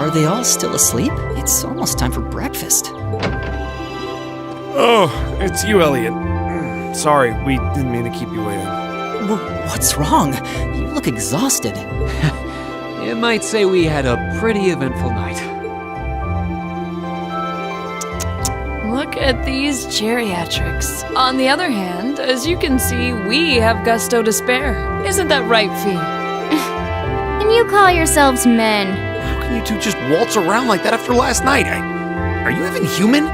Are they all still asleep? It's almost time for breakfast. Oh, it's you, Elliot. Sorry, we didn't mean to keep you waiting. What's wrong? You look exhausted. You might say we had a pretty eventful night. Look at these geriatrics. On the other hand, as you can see, we have gusto to spare. Isn't that right, Fee? And you call yourselves men. How can you two just waltz around like that after last night? Are you even human?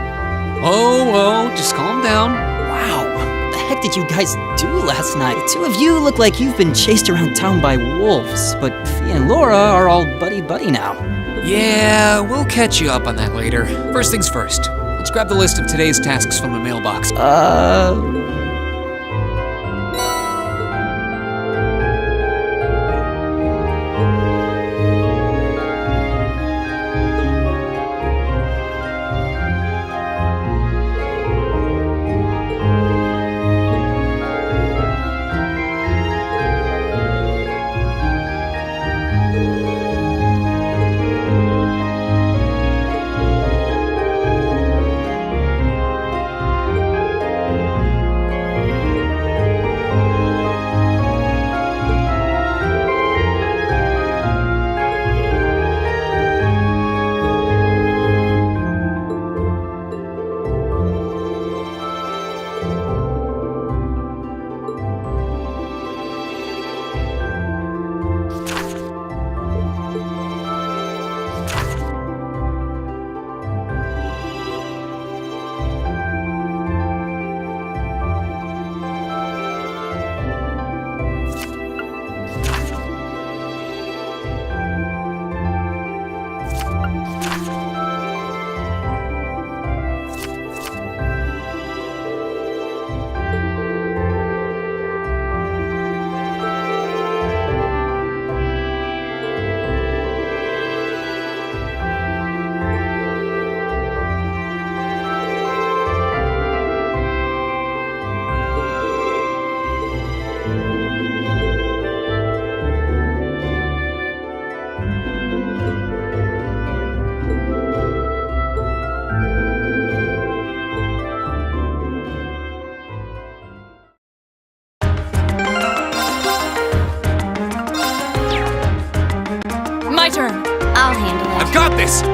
Oh, just calm down. Wow, what the heck did you guys do last night? The two of you look like you've been chased around town by wolves, but Fee and Laura are all buddy-buddy now. Yeah, we'll catch you up on that later. First things first. Let's grab the list of today's tasks from the mailbox. My turn. I'll handle it. I've got this!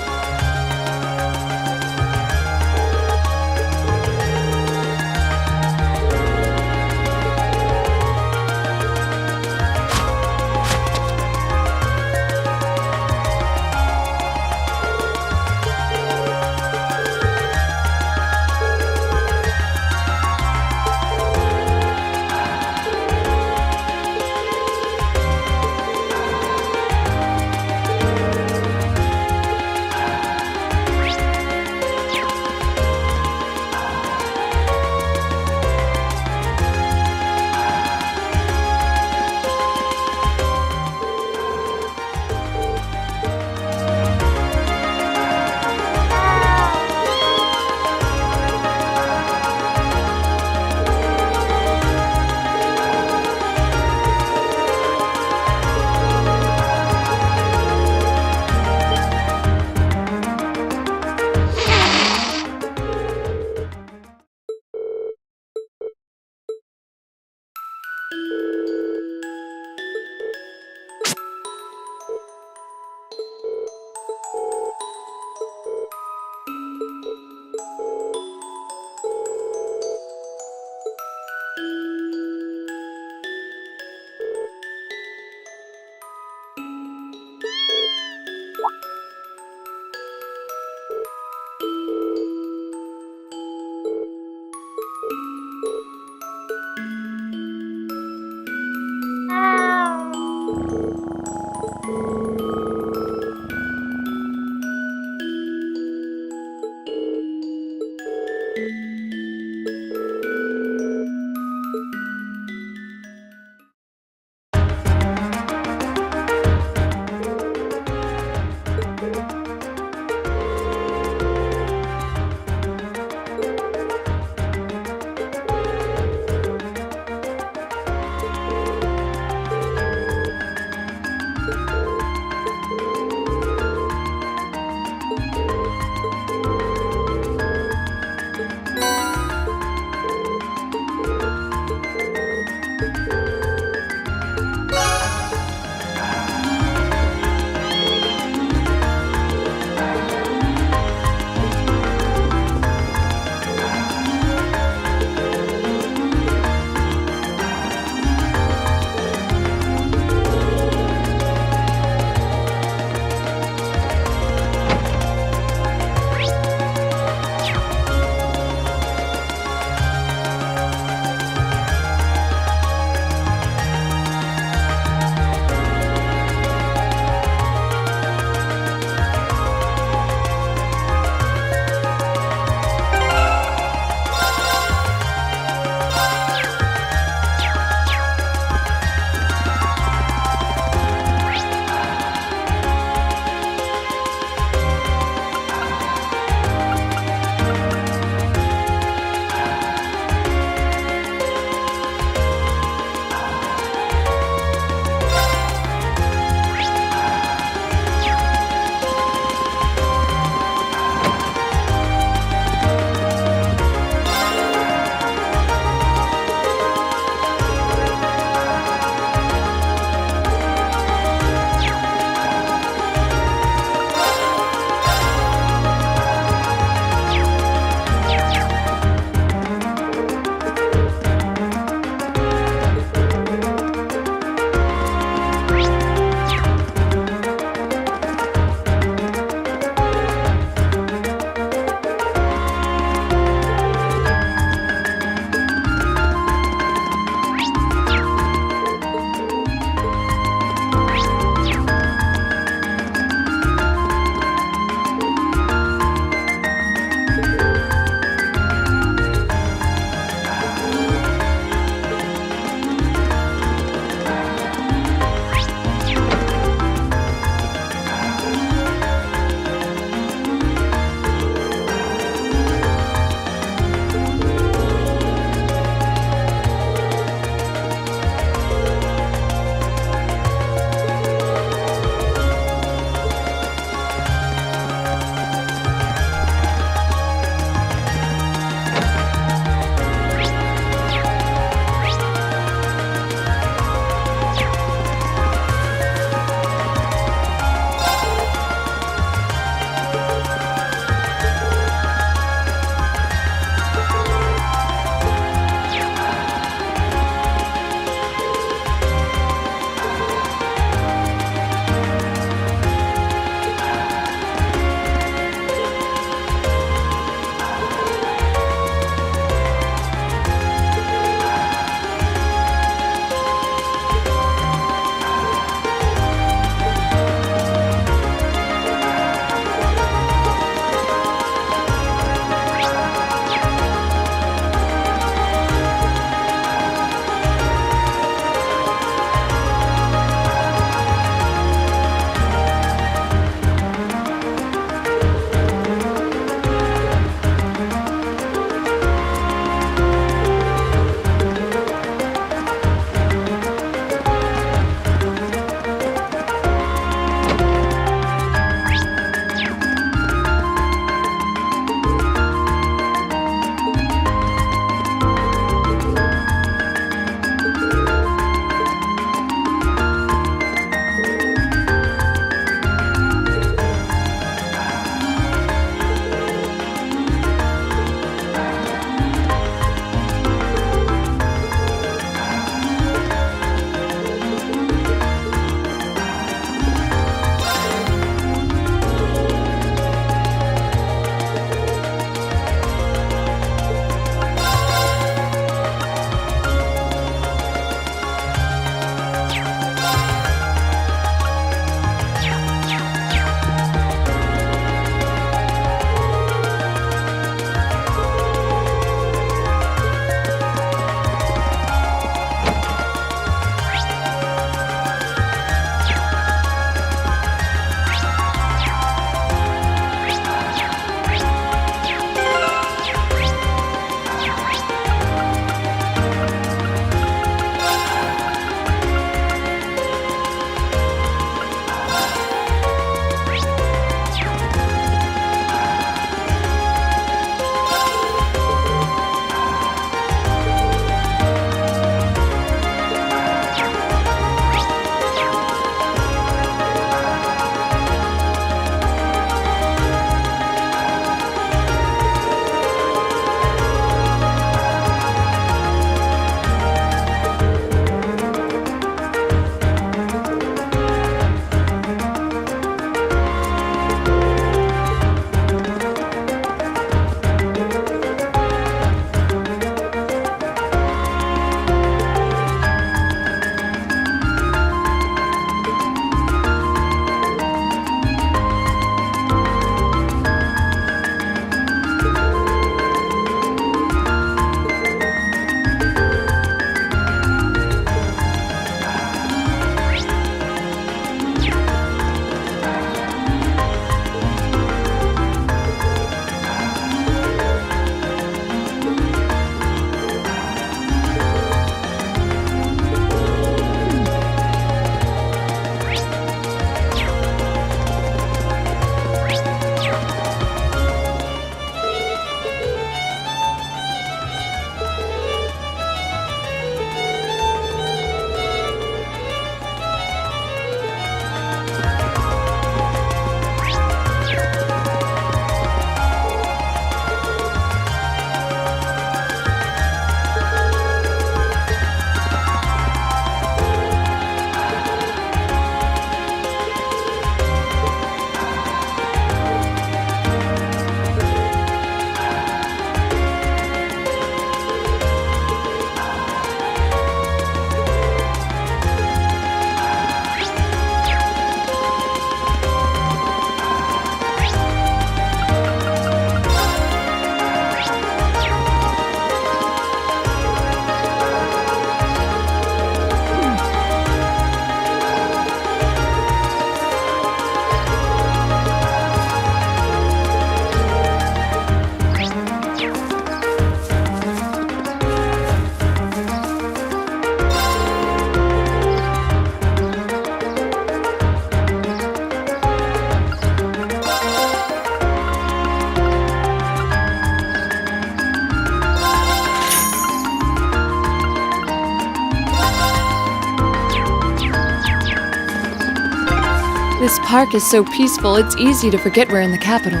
This park is so peaceful, it's easy to forget we're in the capital.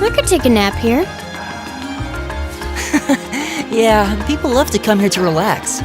I could take a nap here. Yeah, people love to come here to relax.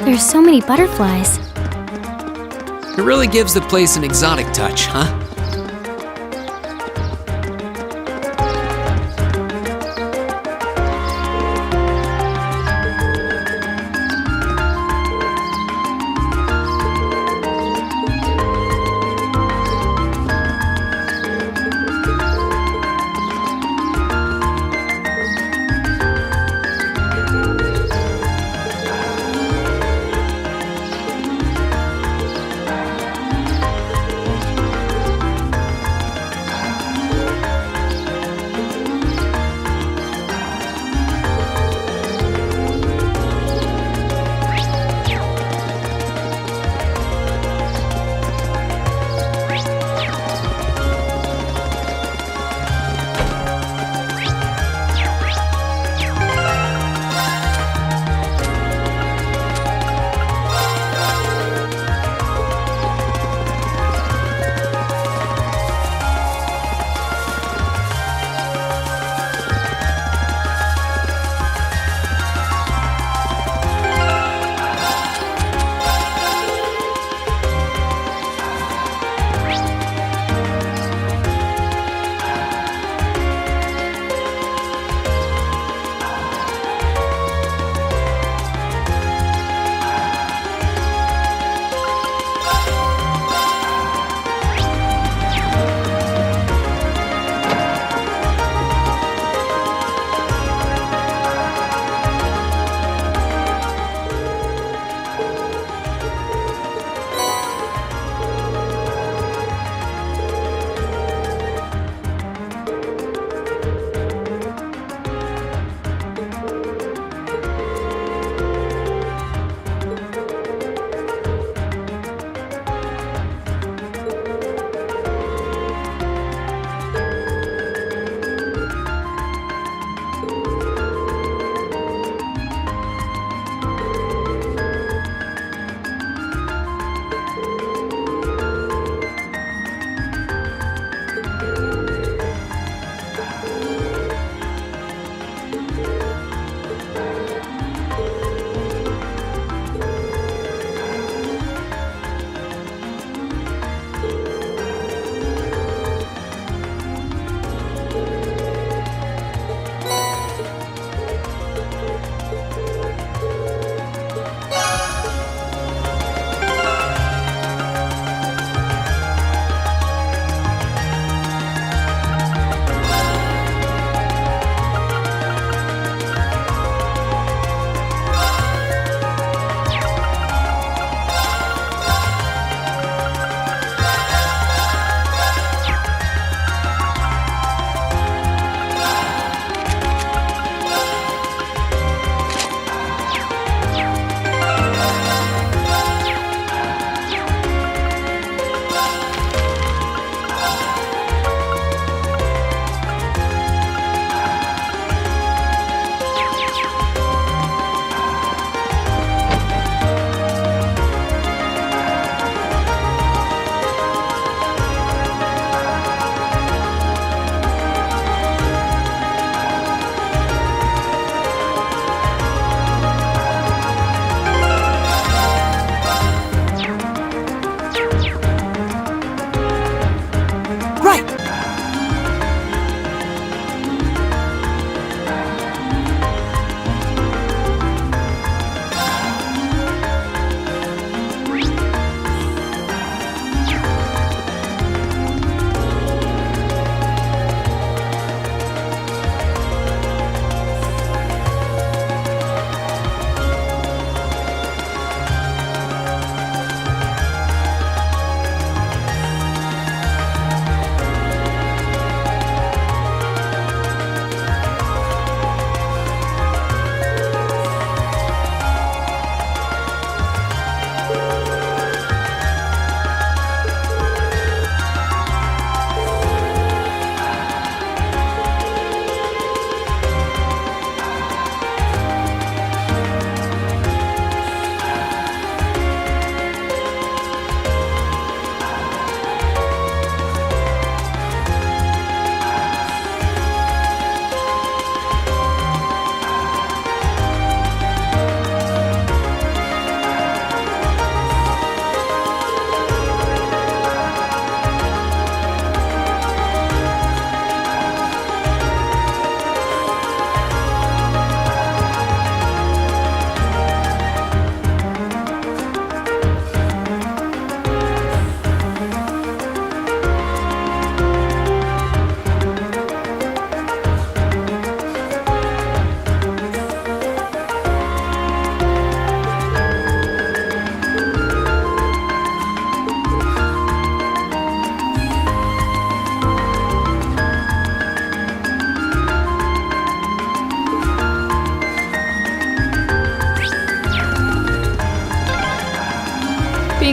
There's so many butterflies. It really gives the place an exotic touch, huh?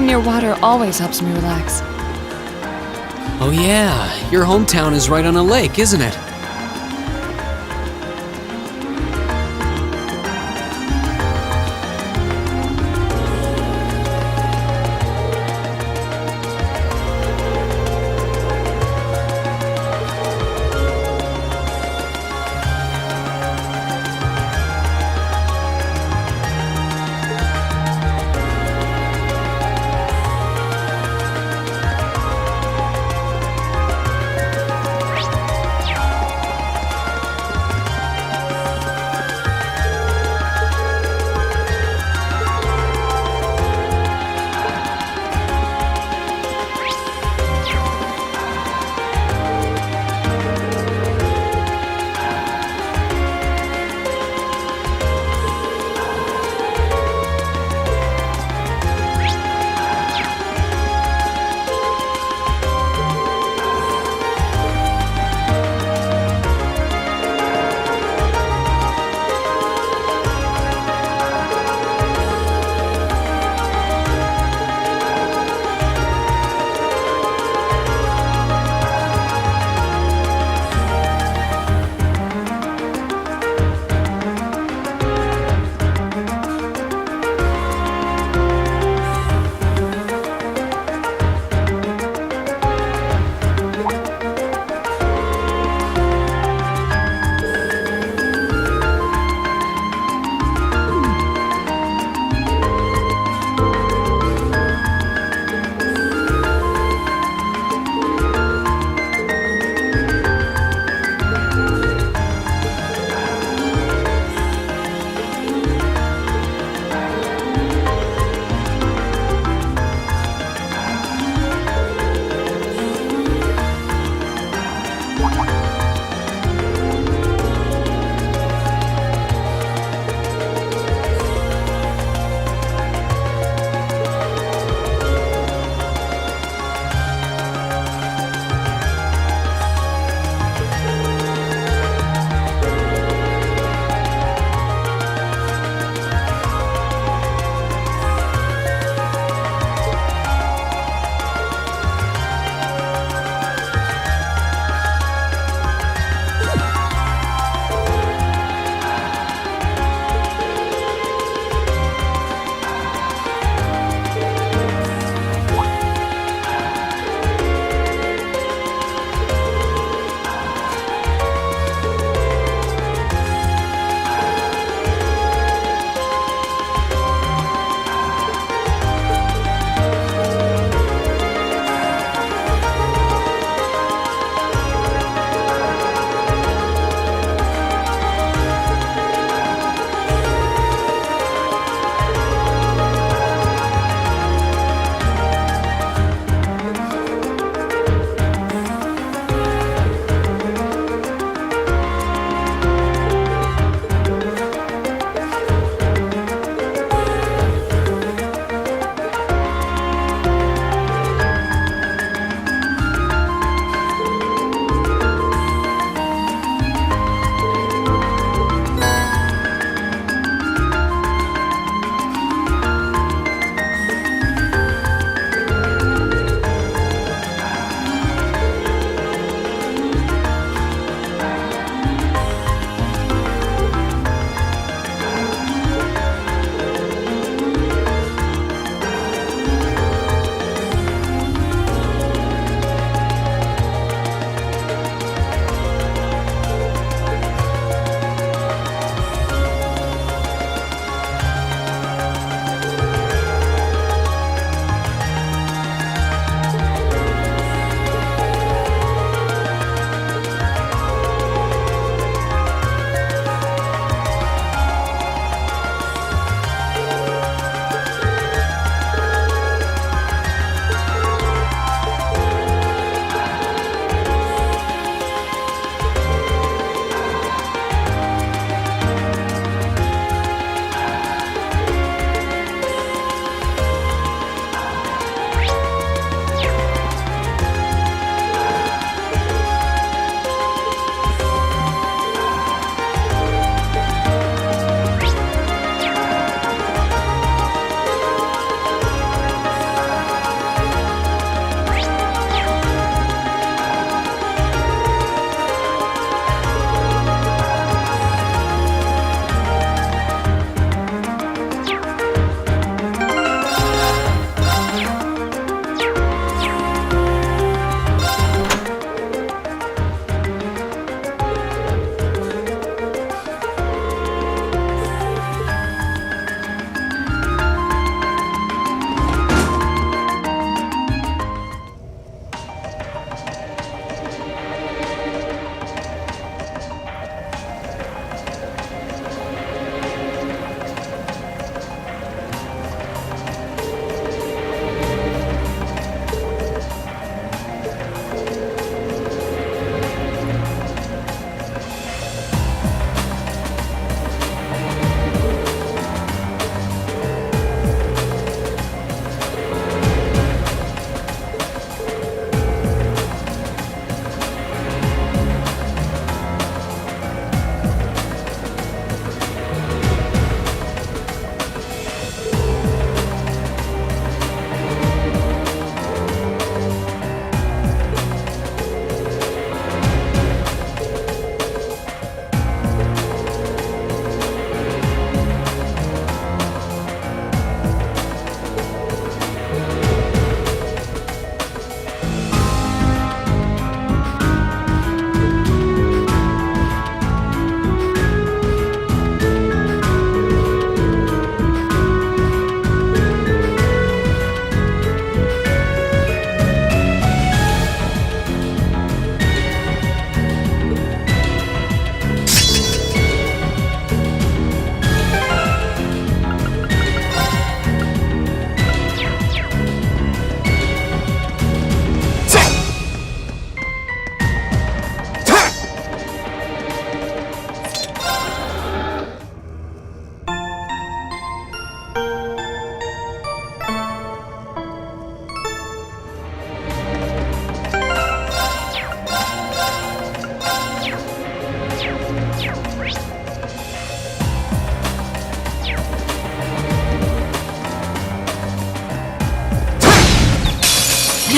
Being near water always helps me relax. Oh yeah, your hometown is right on a lake, isn't it?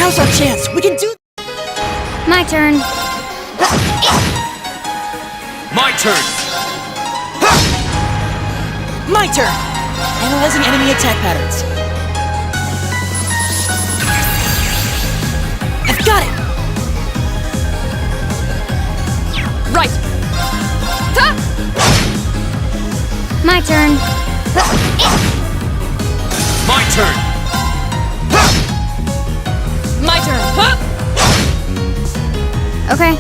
Now's our chance. We can do. My turn. My turn! My turn. Analyzing enemy attack patterns. I've got it. Right. Ta! My turn. My turn! My turn. Huh? Okay.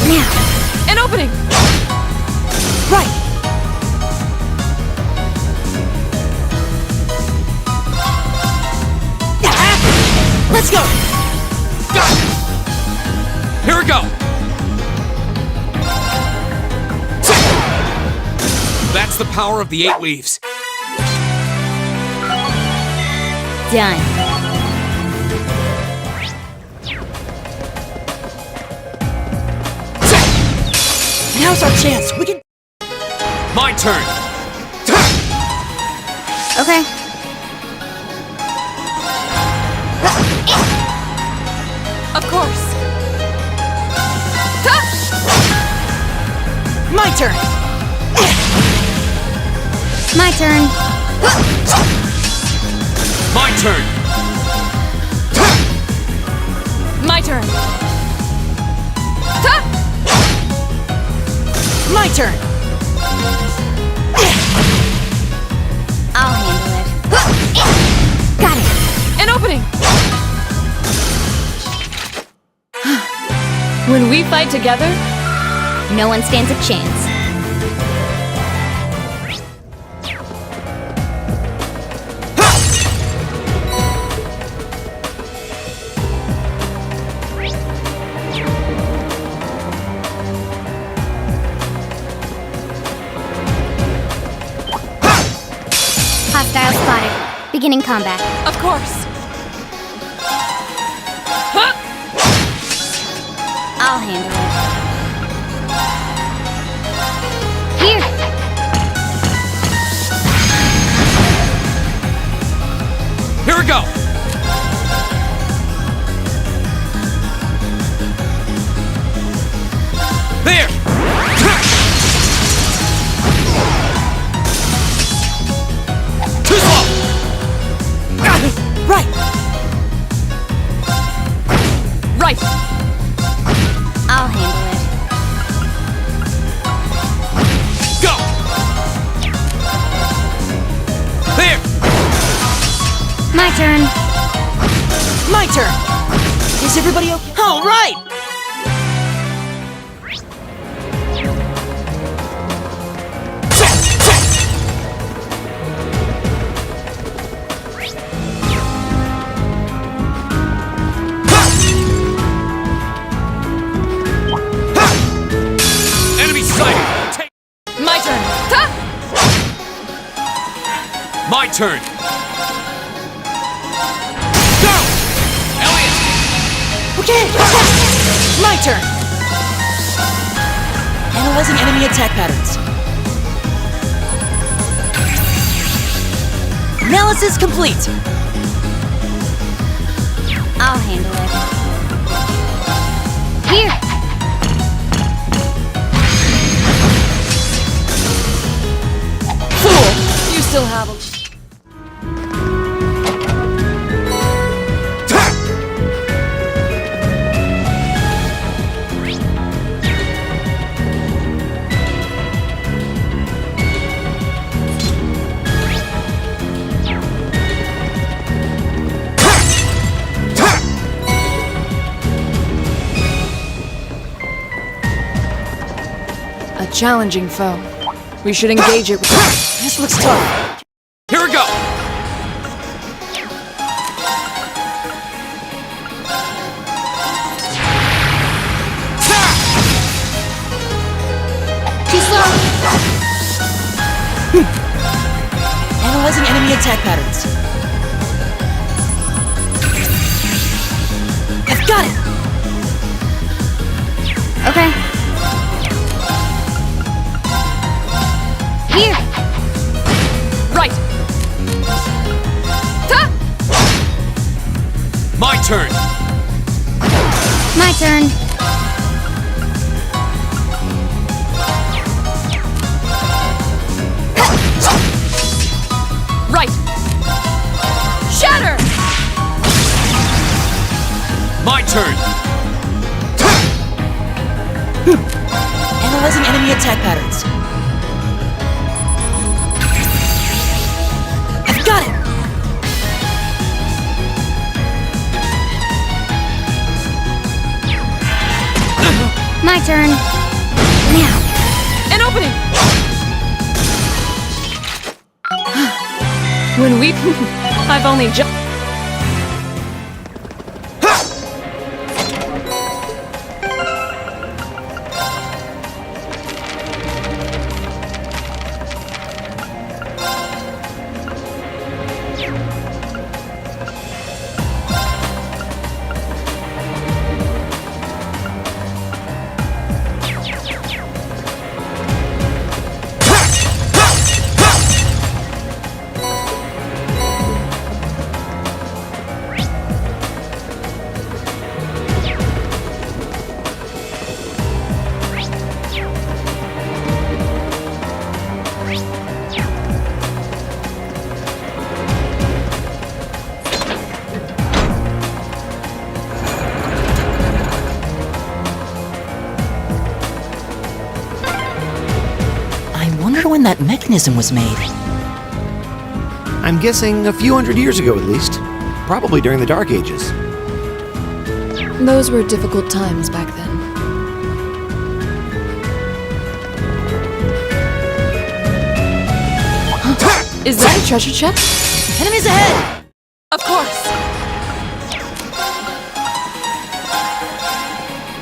Now. An opening. Right. Let's go. Got it! Here we go! That's the power of the 8 leaves. Done. Now's our chance. We can. My turn! Okay. Of course. Ta! My turn. My turn. My turn! My turn. Ta! My turn. I'll handle it. Got it. An opening. When we fight together, No one stands a chance. Hostile spotted. Beginning combat. of course. Huh? I'll handle it. Here. Here we go! There! Too slow! Right. Right. I'll handle it. Go! There! My turn. My turn. Is everybody okay? All right. Enemy sighted! Take My turn. Ta! my turn! Go! Elliot! Okay. My turn. Analyzing enemy attack patterns. Analysis complete. I'll handle it. Here. Fool! You still have a... A challenging foe. We should engage it with... This looks tough. Here we go! Too slow. Analyzing enemy attack patterns. I've got it. Okay. Here. Right. turn. Right! Shatter! My turn! Analyzing enemy attack patterns. I've got it! My turn. Now. An opening! When we... I've only just... I wonder when that mechanism was made. I'm guessing a few hundred years ago at least. Probably during the Dark Ages. Those were difficult times back then. Is that a treasure chest? Enemies ahead! Of course!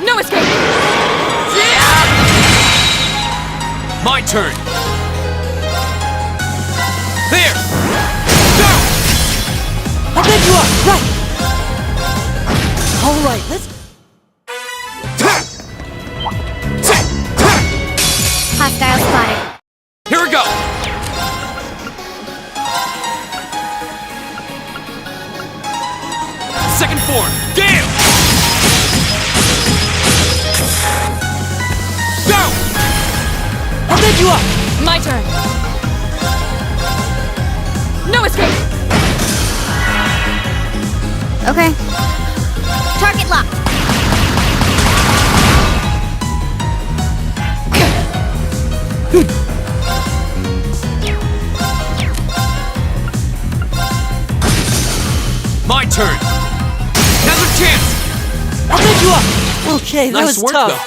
No escape! My turn! There! Go! How big you are! Right! Alright, let's... Hostile spotted. Here we go! Second form, Gale! Go! How big you are! My turn! No escape! Okay. Target locked. My turn! Another chance! How big you are! Okay, that Nice was work, tough. though.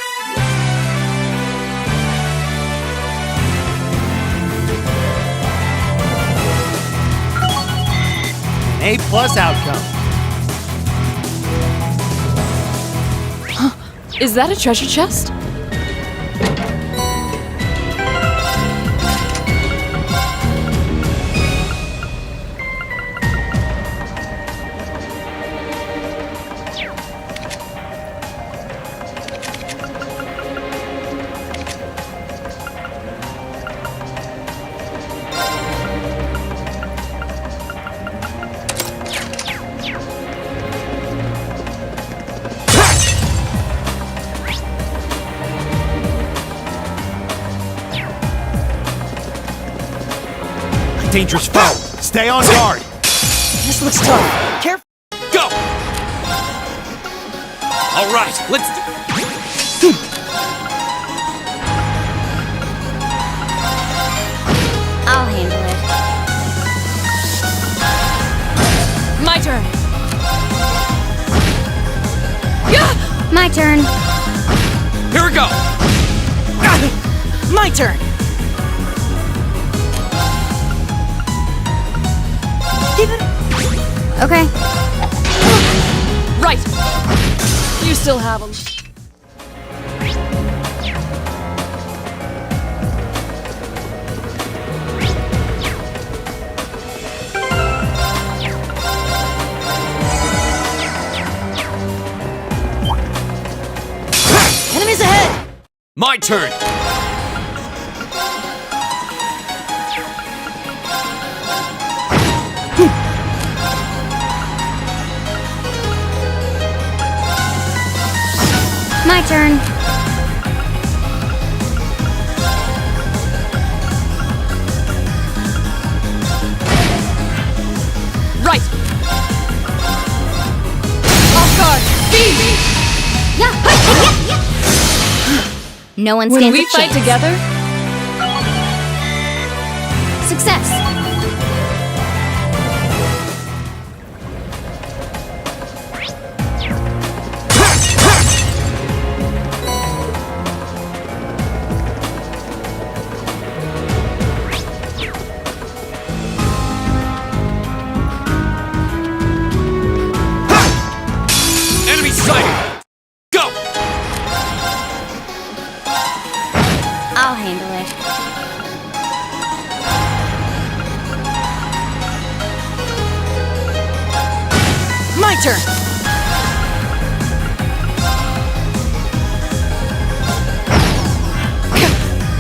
A+ outcome. Is that a treasure chest? Dangerous foe. Stay on guard. This looks tough. Careful. Go! All right, let's do... I'll handle it. My turn! Yeah! My turn. Here we go! My turn! Keep it... Okay. Right! You still have them. Enemies ahead! My turn! My turn. Right! Off guard! Beam! Yeah. No one When stands we a fight chance. together, Success. Enemy sighted! Go! I'll handle it. My turn!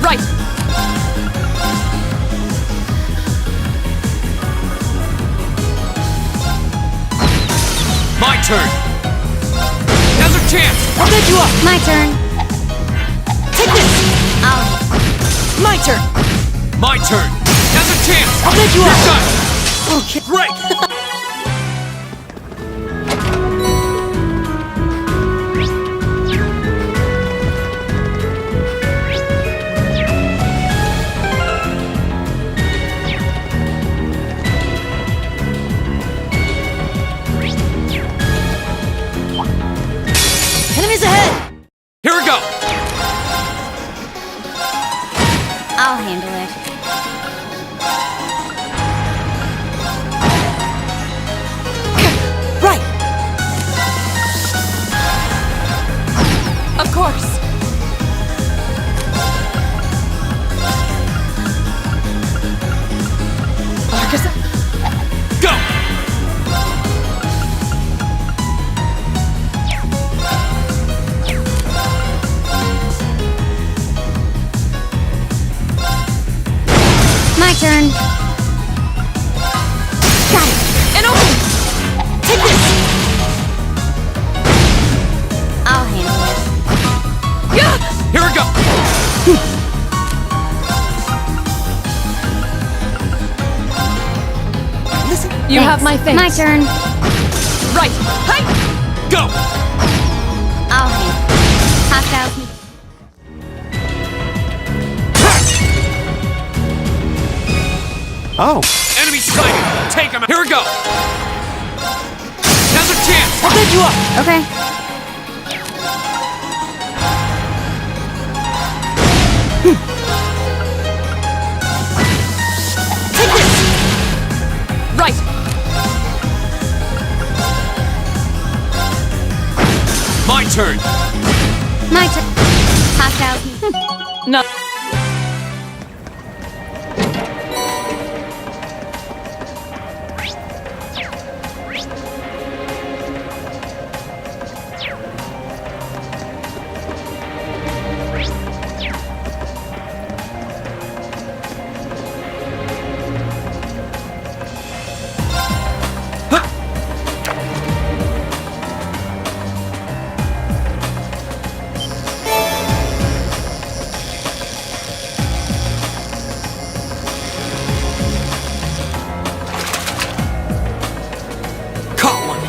right! My turn! Now's our chance! I'll get you up! My turn. Take this! I'll. My turn! My turn! Now's our chance! I'll get you You're up! done! Okay. Great! Enemies ahead! Here we go! I'll handle it. Right! Of course! Arcus, Go! My turn. Got it. and open! Take this! I'll handle it. Yeah! Here we go! Listen. You have my thanks. My turn. Right! Hi! Go! I'll handle it. Hostiles. Oh, Enemy sighted! Take him! Here we go! Now's our chance! I'll get you up! Okay. Take this! Right! My turn! My turn. Hostiles. No. Caught one!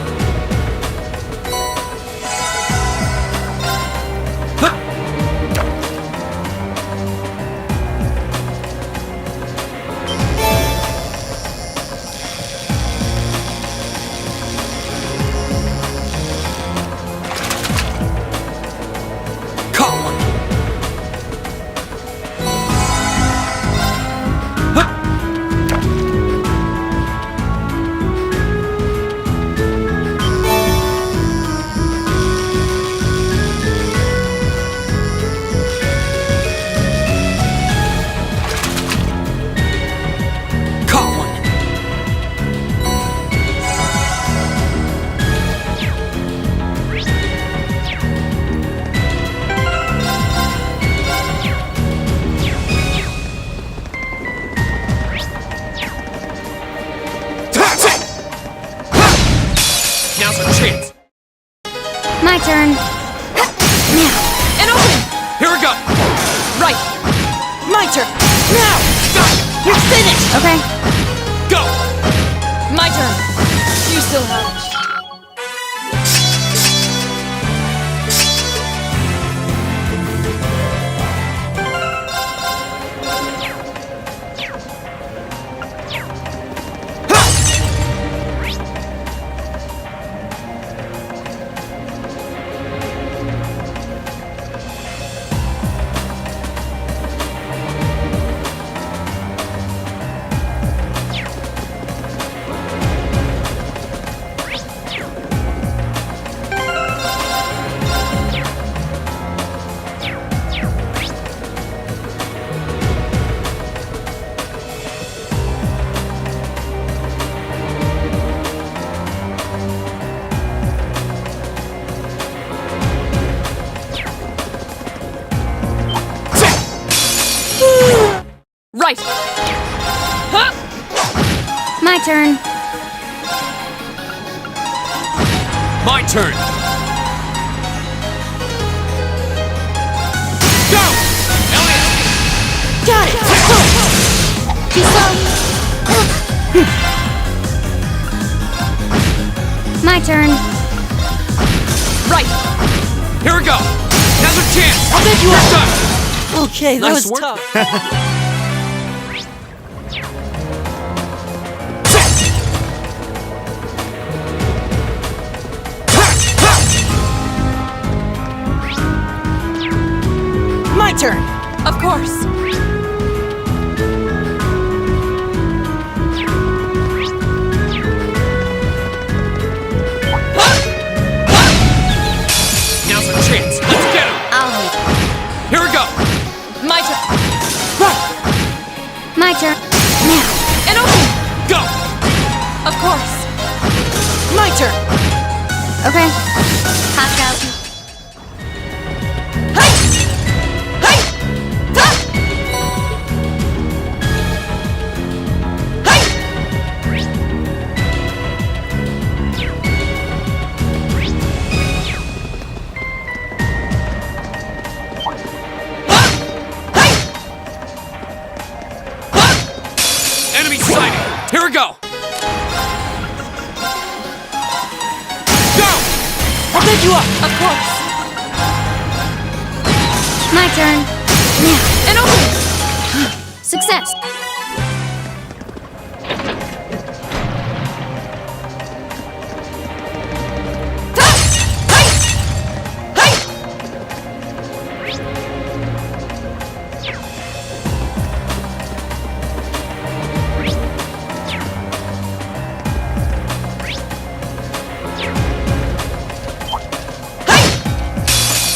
Caught one! Caught one! That's it! Now's our chance! My turn. Now. And open! Here we go! Right! My turn! Now! You're finished! Okay. Go! My turn! You still have it. Right! Huh? My turn. My turn! Go! Elliot! Got it! Too slow. My turn. Right! Here we go! Now's our chance! I'll bet you You're are. done! Okay, that Nice was work. tough. My turn! Of course! Now's our chance! Let's get him! I'll hit. Here we go! My turn! My turn. Now. And open! Go! Of course! My turn! Okay. Hot out. Enemy sighted! Here we go! Go! I'll bet you up! Of course! My turn. Now. And open! Success.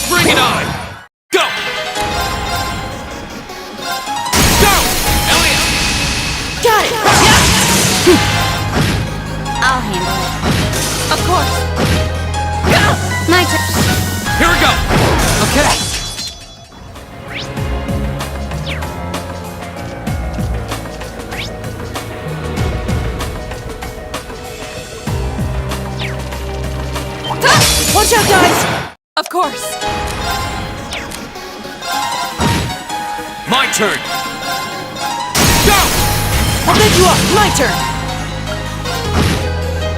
Bring it on! Go! Go! Elliot! Got it! I'll handle it. Of course! My turn. Here we go! Okay. Watch out, guys! Of course! My turn! Go! I'll bet you up! My turn!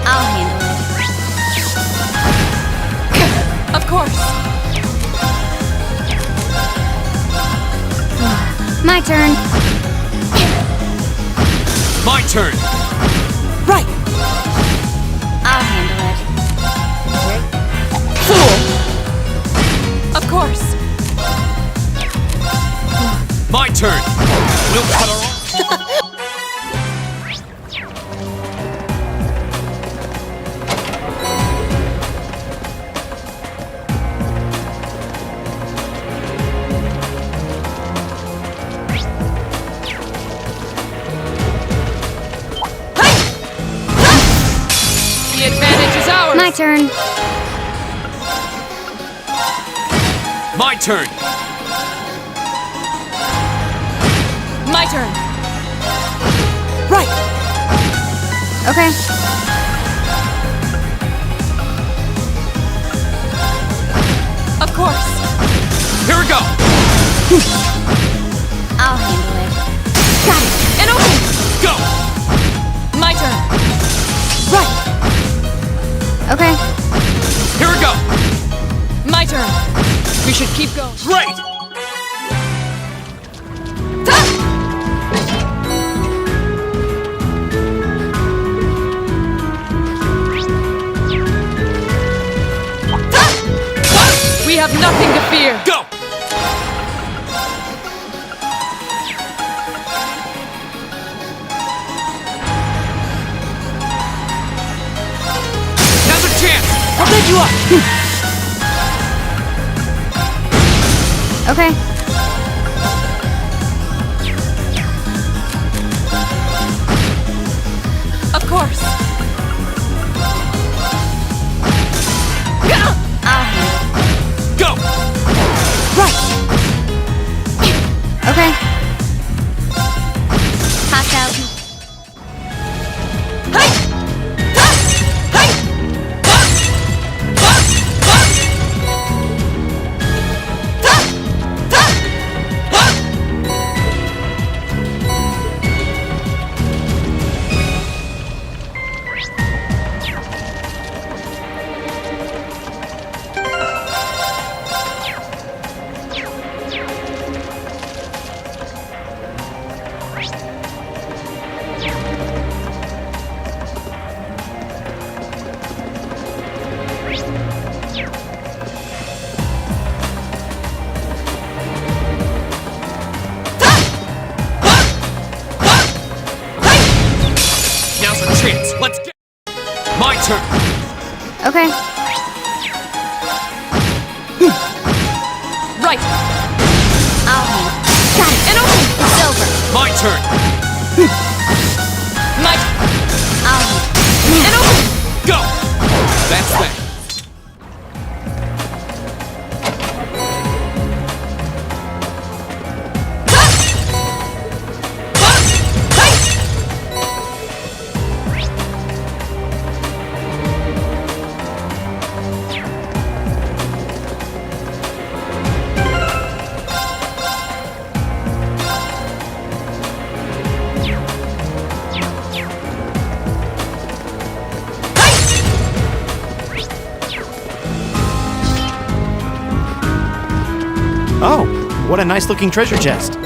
I'll handle it. Of course! My turn. My turn! Right! I'll handle it. Fool! Of course! My turn! We'll cut her off. The advantage is ours! My turn. My turn! My turn! Right! Okay. Of course! turn. We should keep going. Great! We have nothing to fear. Go! Now's our chance! I'll back you up! Okay. Of course. Go! Okay. Hostile. Now's our chance. Let's get. My turn. Okay. Right. Got it. And open. It's over. My turn. Might. And open. Go! That's that. Oh, what a nice looking treasure chest.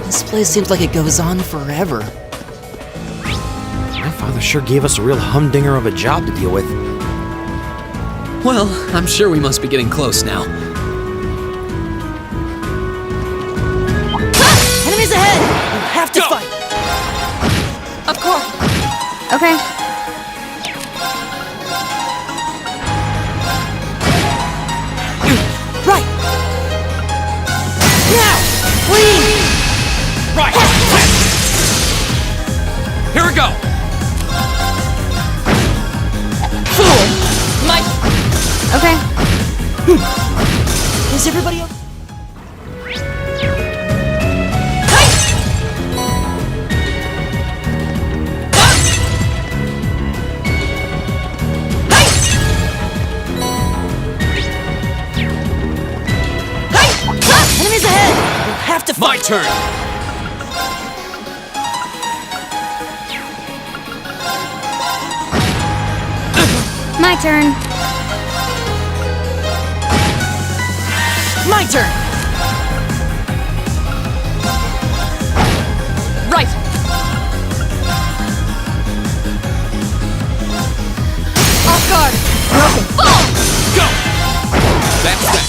This place seems like it goes on forever. My father sure gave us a real humdinger of a job to deal with. Well, I'm sure we must be getting close now. Enemies ahead! You have to Go! fight! Of course. Okay. Right! Now! Flee! Right! Here we go! Fool! Might. Okay. Is everybody okay? My turn! My turn. My turn! Right. Off guard. Fall! Go! That's that.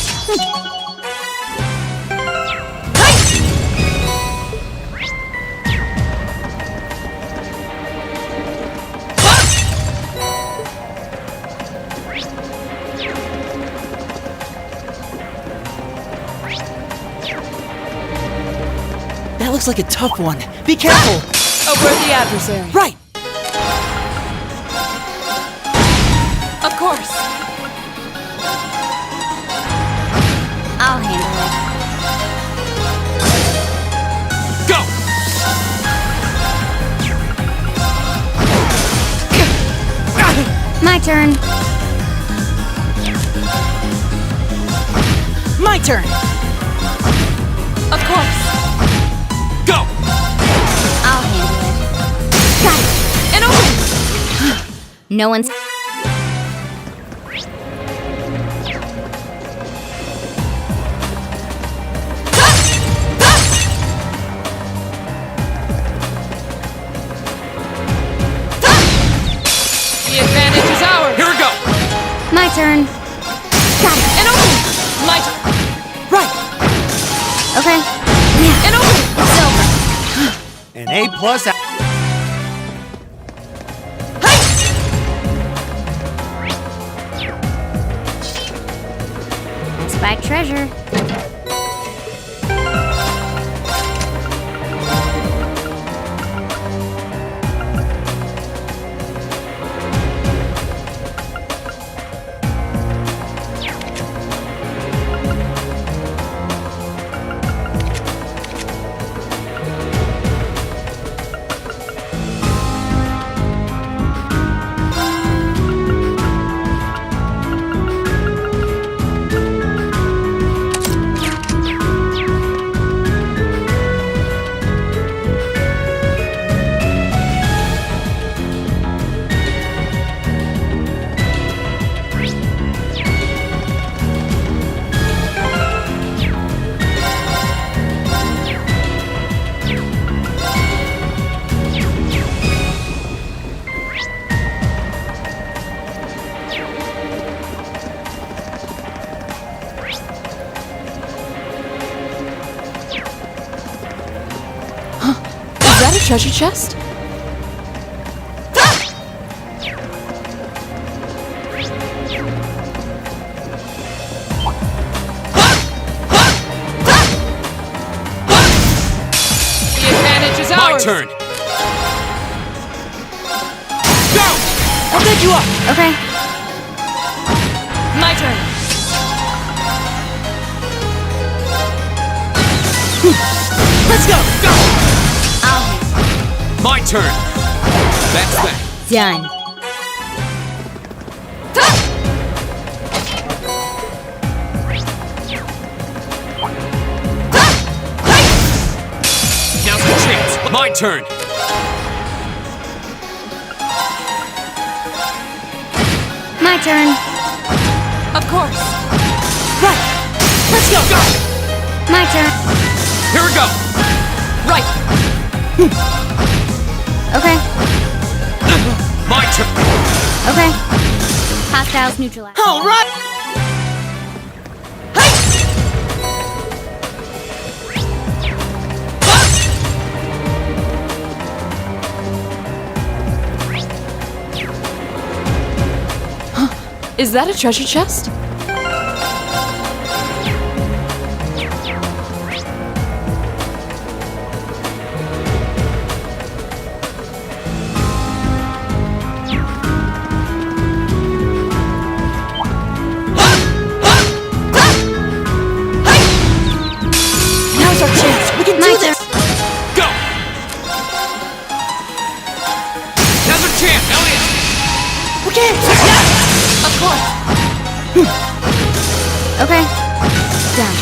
That looks like a tough one. Be careful! Avert the adversary. Right! Of course. I'll handle it. Go! My turn. My turn! Of course. Go! I'll handle it. Got it. And open! No one's. The advantage is ours. Here we go! My turn. Got it. And open! My turn. Right! Okay. And open! Silver. An A plus. Spy treasure. Is that a treasure chest? The advantage is My ours. turn! Go! I'll pick you up! Okay. My turn. Let's go! Go! I'll handle My turn! That's that. it. Done. Now's the chance. My turn! My turn. Of course. Right! Let's go! Go! My turn. Here we go! Right. Okay. My turn! Okay. Hostiles neutralized. All right! Is that a treasure chest? Now's our chance! We can My do turn. this! Go! Now's our chance, Elliot! We can! Yes! Of course. Okay. Done.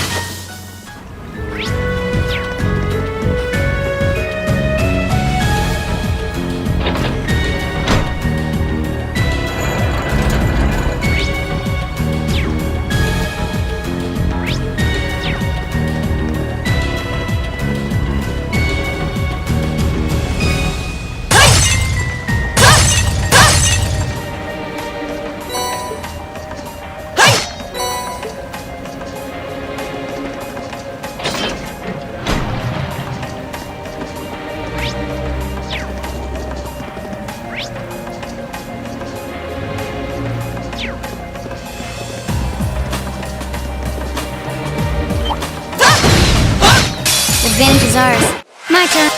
is ours. My turn.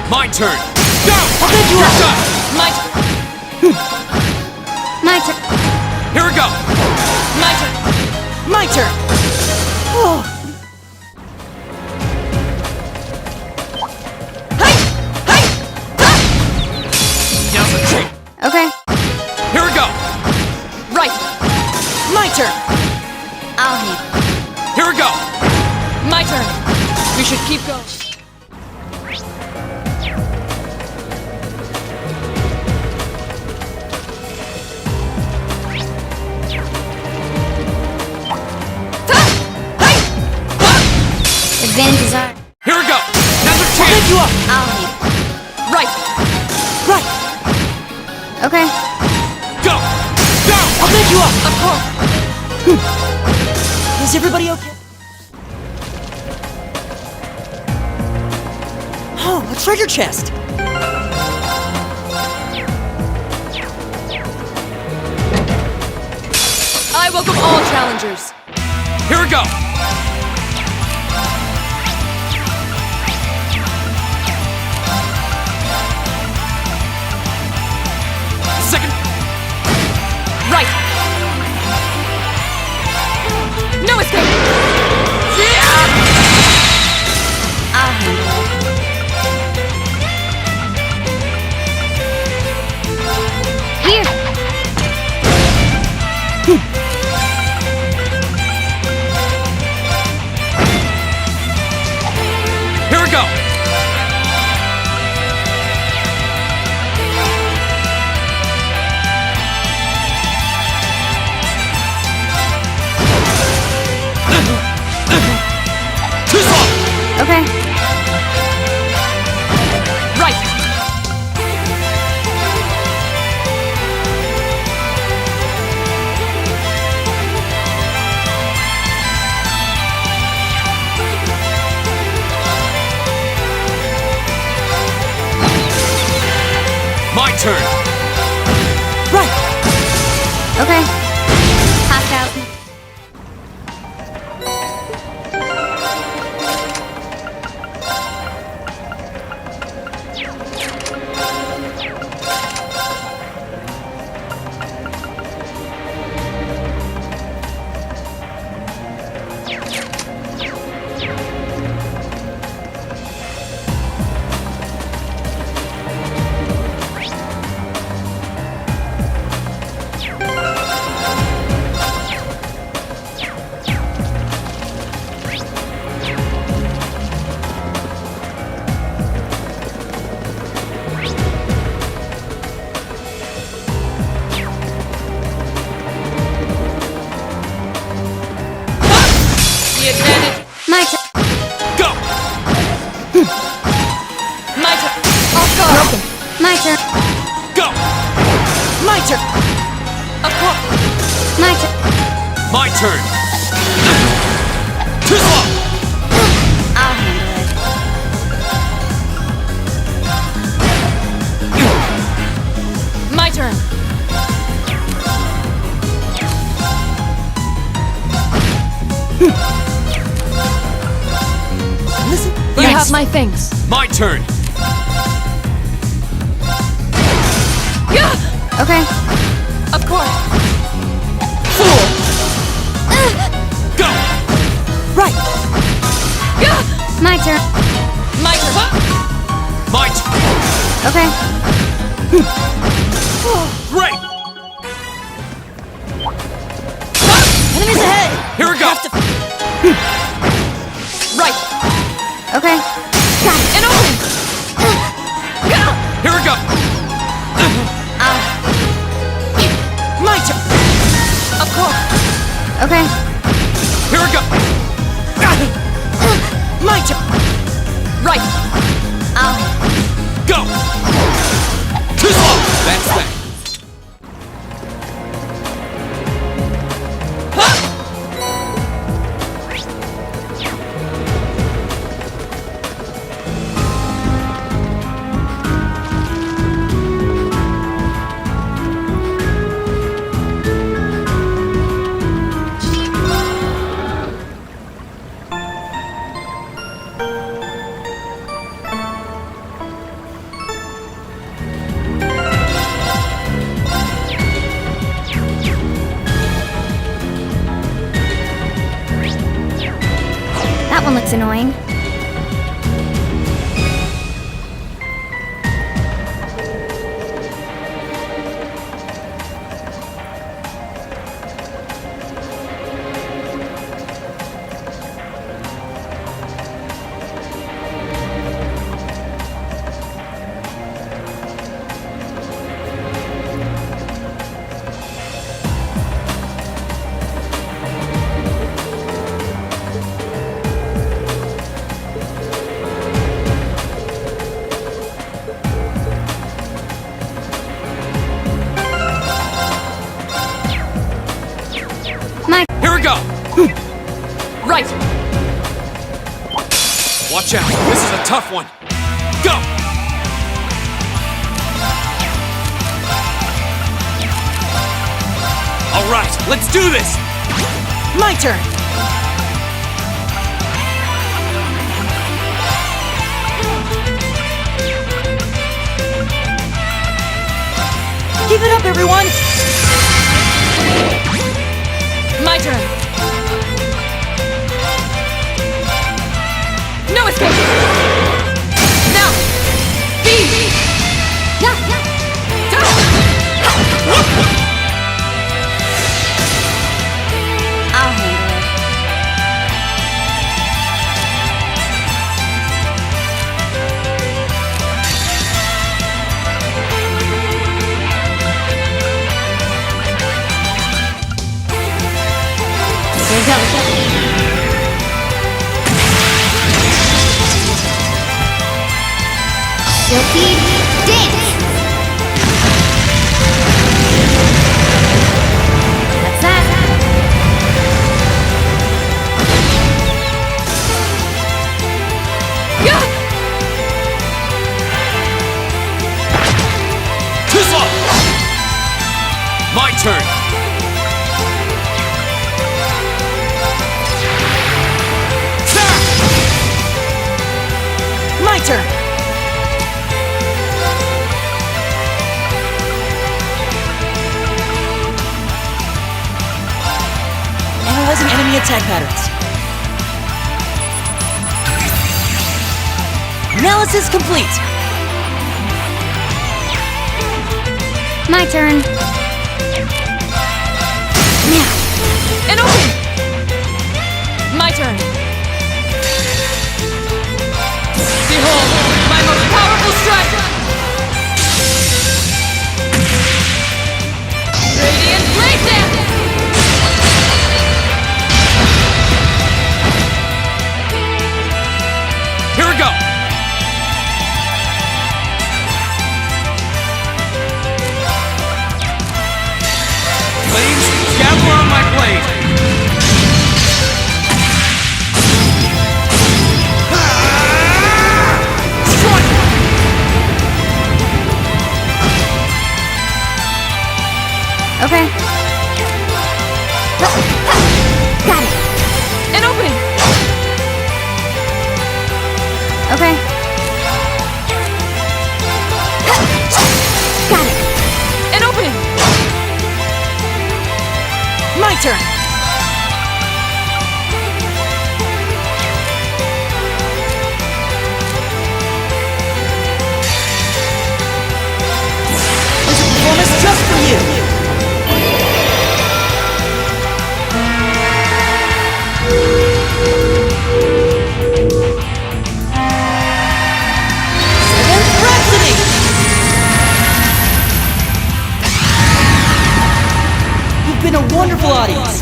My turn. Go! I'll pick you You're up. done. My turn. My turn. Here we go. My turn. My turn. Oh. Hey! Hey! Now's the trick. Okay. Here we go. Right. My turn. I'll hit. Here we go. My turn. We should keep going. Advantage is ours. Here we go. Now's the Pick chance. you up. I'll hit. Right. Right. Okay. Go. Go. I'll pick you up. Of course. Is everybody okay? Oh, a treasure chest. I welcome all challengers. Here we go. Second. Right. No escape. I'll handle it. Here. Here we go. Too slow. Okay. Right. My turn. Right. Okay. Passed out. The advantage. My turn. Go. My turn. Off guard. My turn. Go. My turn. Of course. My turn. My turn. Too slow. I'll handle it. My turn. Listen. You have my things. My turn. Yeah. Okay. Of course. Fool. Go. Right. Yeah. My turn. My turn. My turn. Okay. Great. Enemies ahead. Here we go. Have to Right. Okay. An opening. Here we go. My turn. Of course. Okay. Here we go. My turn. Right. Go. Too slow. That's that. That one looks annoying. Here we go! Right! Watch out, this is a tough one. Go! All right, let's do this! My turn! Keep it up, everyone! My turn! No escape! Now! B! I'll handle it. Here we go. Silky dance. That's that. Yeah! Too slow! My turn! My turn! Analyzing enemy attack patterns. Analysis complete! My turn. Now. And open! My turn! Behold, my most powerful strike! Radiant Blade Dance! Here we go! Flames, gather on my blade! Okay. Got it. And open! Okay. Got it. And open! My turn! There's a performance just for you! Seventh Rhapsody! You've been a wonderful audience.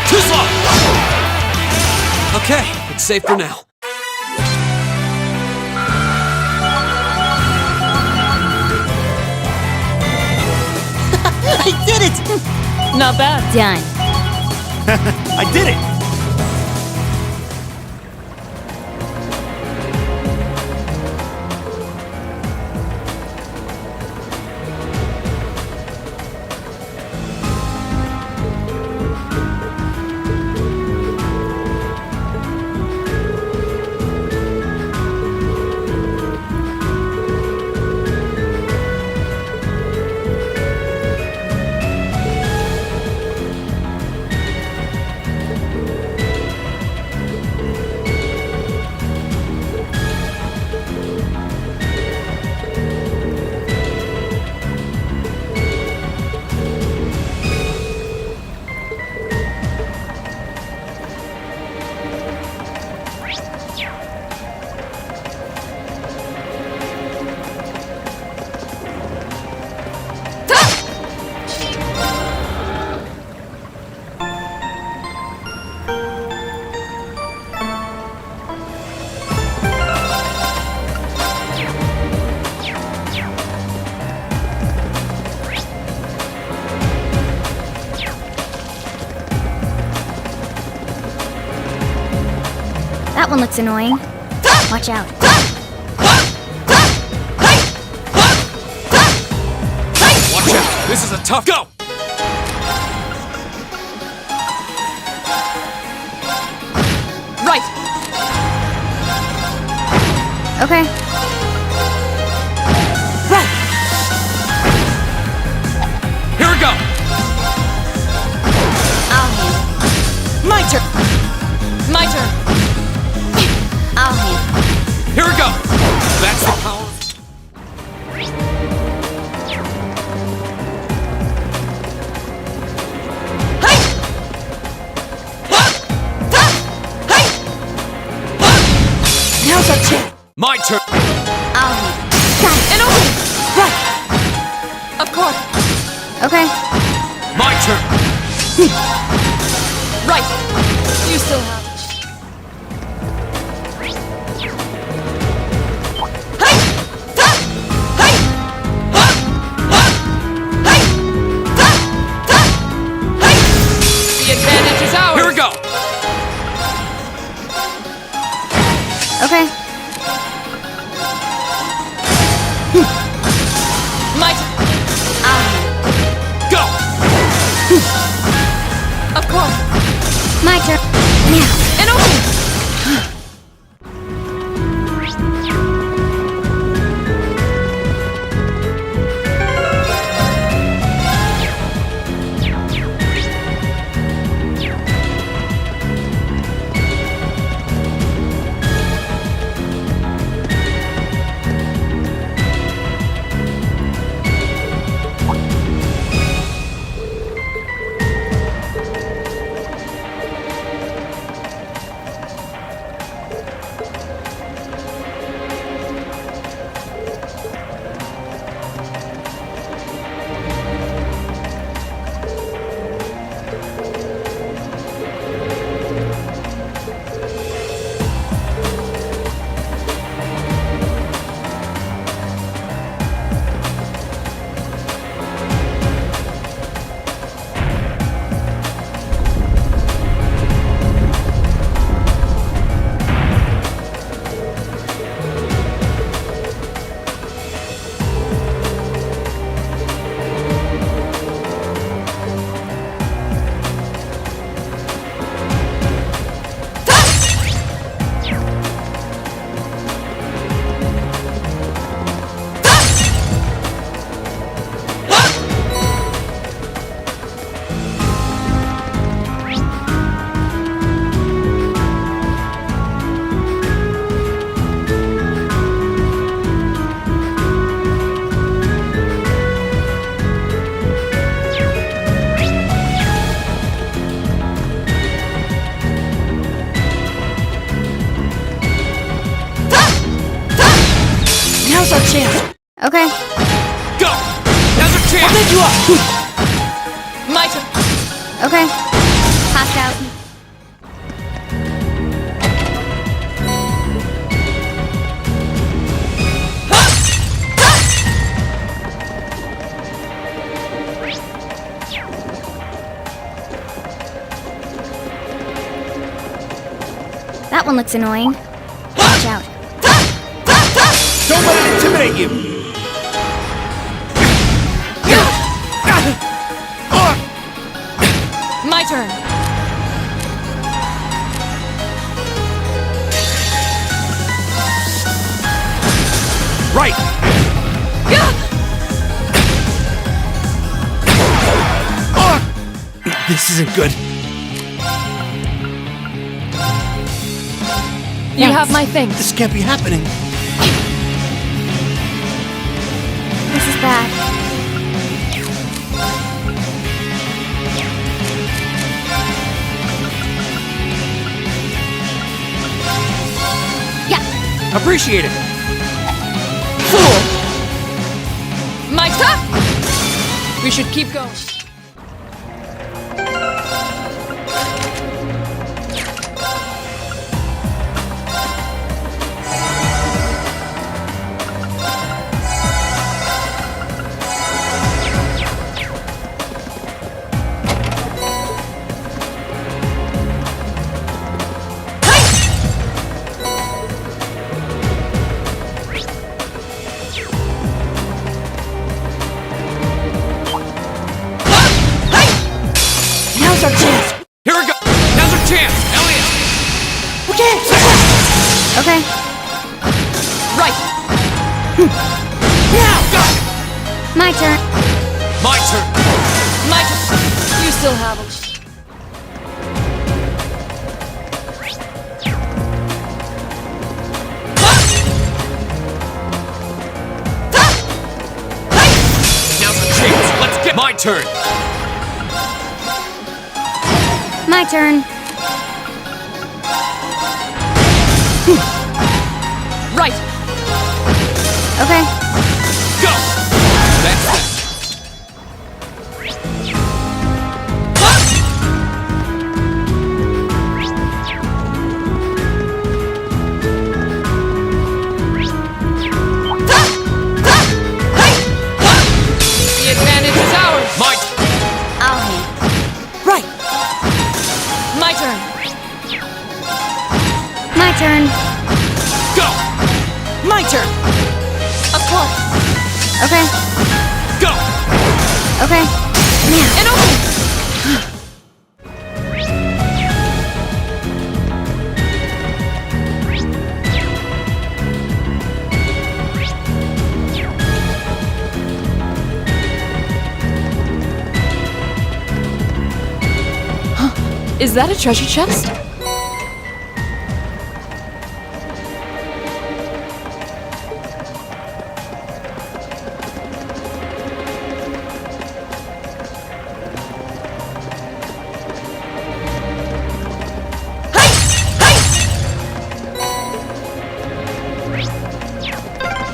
Too slow! Okay, it's safe for now. I did it! Not bad. Done. I did it! That one looks annoying. Watch out. Watch out! This is a tough go! Right! Okay. Right! Here we go! I'll handle. My turn! My turn! I'll handle. Here we go! That's the power. Now's our chance! My turn! I'll handle. And open! Right! Of course! Okay. My turn! Right! You still have it. The advantage is ours! Here we go! Okay. My turn! I'll handle. Go! Of course! My turn. Now. And open! Now's our chance! Okay. Go! Now's our chance! Thank you up! My turn! Okay. Passed out. That one looks annoying. Watch out. Don't let it intimidate you! My turn! Right! This isn't good. You have my things. This can't be happening. This is bad. Yeah. Appreciate it. My turn! We should keep going. Okay. Right! My turn. My turn! My turn. You still have a... Now's the chance! Let's get my turn! My turn. Right! Okay. Go! That's that. The advantage is ours! My I'll hang. Right! My turn! My turn. go! My turn! Of course! Okay. Go! Okay. Now. And open! Is that a treasure chest?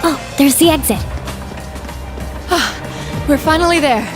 Oh, there's the exit. We're finally there.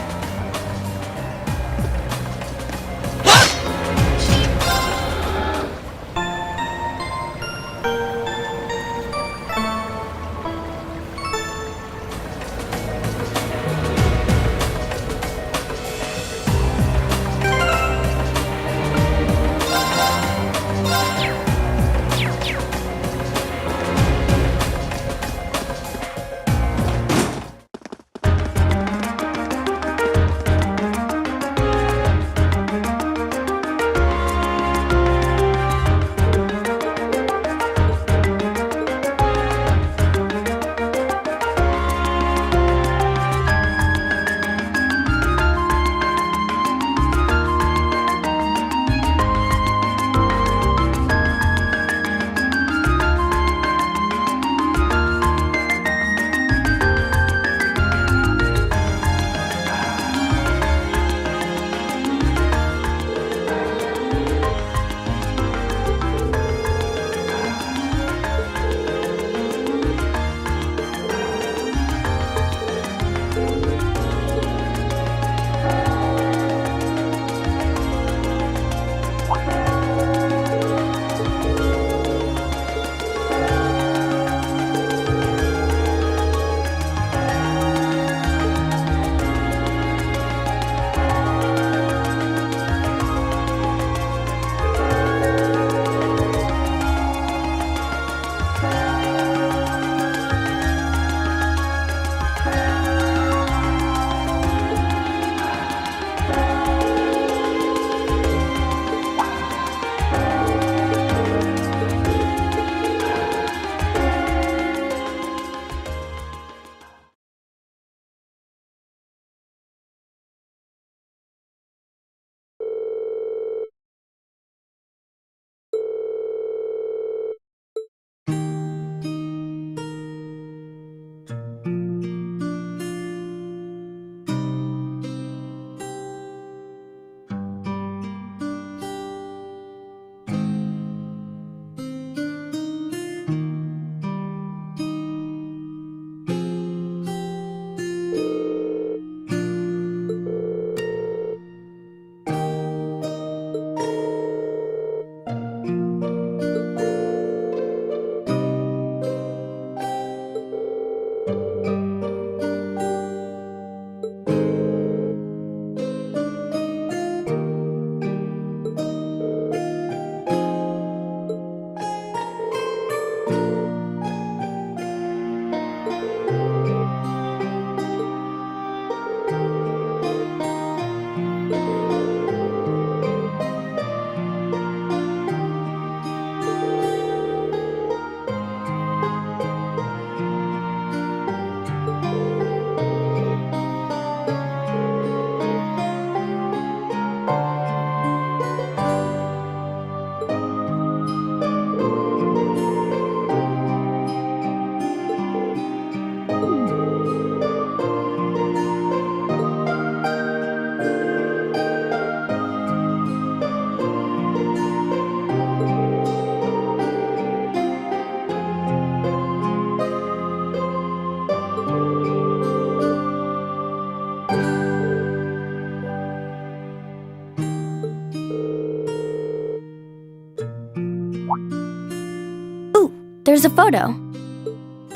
There's a photo.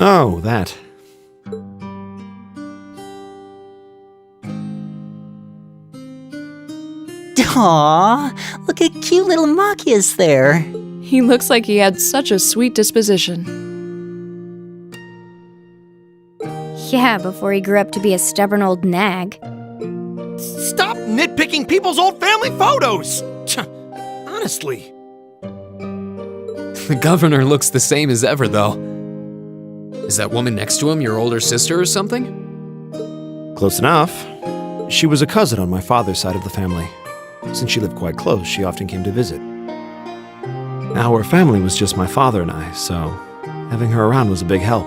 Oh, that. Aw, look at cute little Machias there. He looks like he had such a sweet disposition. Yeah, before he grew up to be a stubborn old nag. Stop nitpicking people's old family photos! Honestly. The governor looks the same as ever, though. Is that woman next to him your older sister or something? Close enough. She was a cousin on my father's side of the family. Since she lived quite close, she often came to visit. Our family was just my father and I, so having her around was a big help.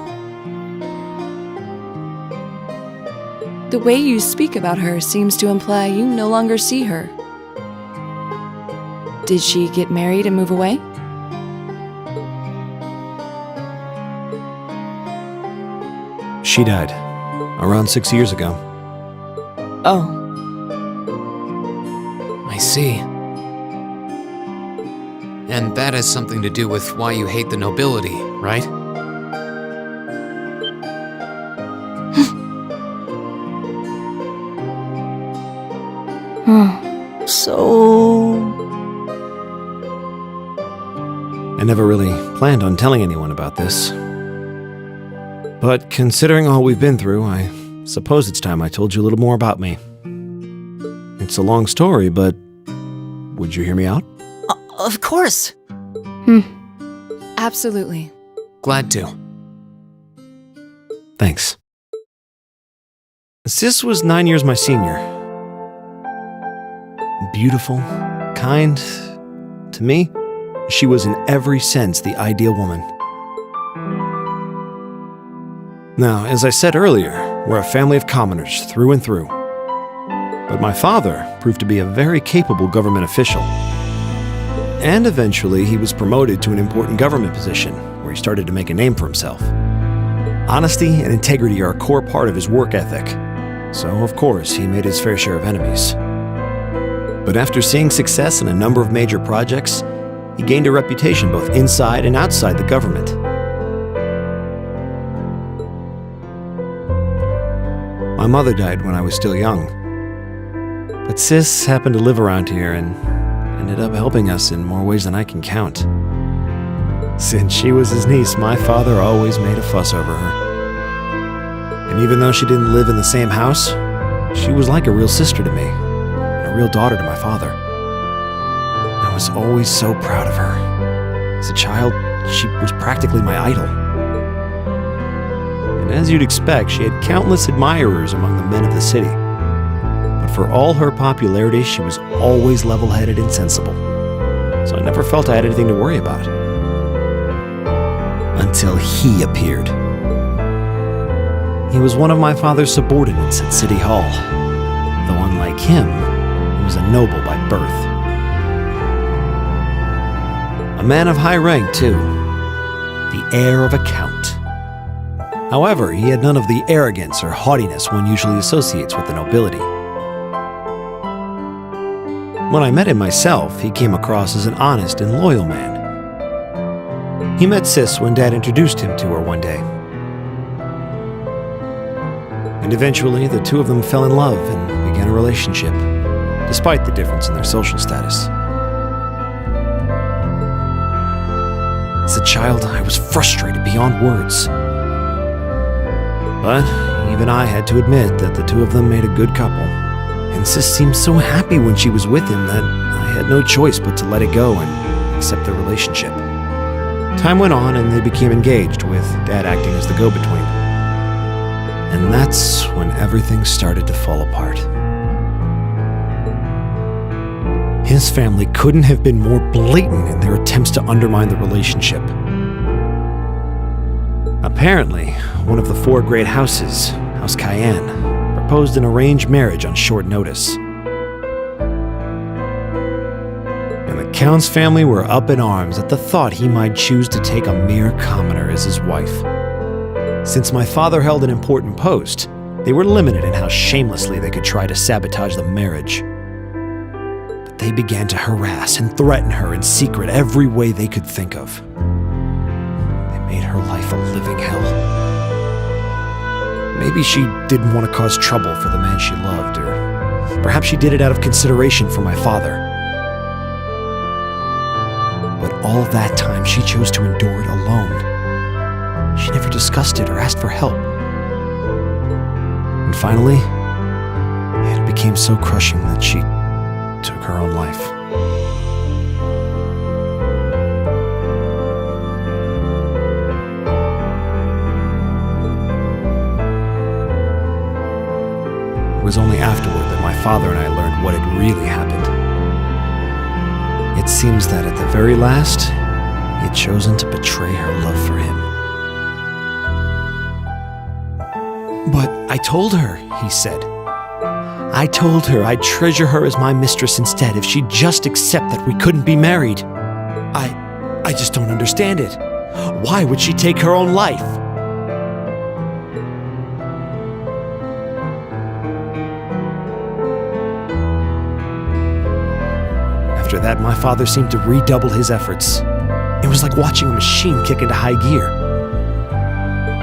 The way you speak about her seems to imply you no longer see her. Did she get married and move away? She died around 6 years ago. Oh. I see. And that has something to do with why you hate the nobility, right? So... I never really planned on telling anyone about this. But considering all we've been through, I suppose it's time I told you a little more about me. It's a long story, but would you hear me out? Of course. Absolutely. Glad to. Thanks. Sis was 9 years my senior. Beautiful, kind. To me, she was in every sense the ideal woman. Now, as I said earlier, we're a family of commoners through and through. But my father proved to be a very capable government official. And eventually, he was promoted to an important government position, where he started to make a name for himself. Honesty and integrity are a core part of his work ethic. So, of course, he made his fair share of enemies. But after seeing success in a number of major projects, he gained a reputation both inside and outside the government. My mother died when I was still young. But Sis happened to live around here and ended up helping us in more ways than I can count. Since she was his niece, my father always made a fuss over her. And even though she didn't live in the same house, she was like a real sister to me, and a real daughter to my father. I was always so proud of her. As a child, she was practically my idol. And as you'd expect, she had countless admirers among the men of the city. But for all her popularity, she was always level-headed and sensible. So I never felt I had anything to worry about. Until he appeared. He was one of my father's subordinates at City Hall. Though unlike him, he was a noble by birth. A man of high rank, too. The heir of a count. However, he had none of the arrogance or haughtiness one usually associates with the nobility. When I met him myself, he came across as an honest and loyal man. He met Sis when Dad introduced him to her one day. And eventually, the two of them fell in love and began a relationship, despite the difference in their social status. As a child, I was frustrated beyond words. But even I had to admit that the two of them made a good couple. And Sis seemed so happy when she was with him that I had no choice but to let it go and accept their relationship. Time went on and they became engaged, with Dad acting as the go-between. And that's when everything started to fall apart. His family couldn't have been more blatant in their attempts to undermine the relationship. Apparently, one of the four great houses, House Cayenne, proposed an arranged marriage on short notice. And the Count's family were up in arms at the thought he might choose to take a mere commoner as his wife. Since my father held an important post, they were limited in how shamelessly they could try to sabotage the marriage. But they began to harass and threaten her in secret every way they could think of. They made her life a living hell. Maybe she didn't want to cause trouble for the man she loved, or perhaps she did it out of consideration for my father. But all that time, she chose to endure it alone. She never discussed it or asked for help. And finally, it became so crushing that she took her own life. It was only afterward that my father and I learned what had really happened. It seems that at the very last, he had chosen to betray her love for him. But I told her, he said. I told her I'd treasure her as my mistress instead if she'd just accept that we couldn't be married. I just don't understand it. Why would she take her own life? After that, my father seemed to redouble his efforts. It was like watching a machine kick into high gear.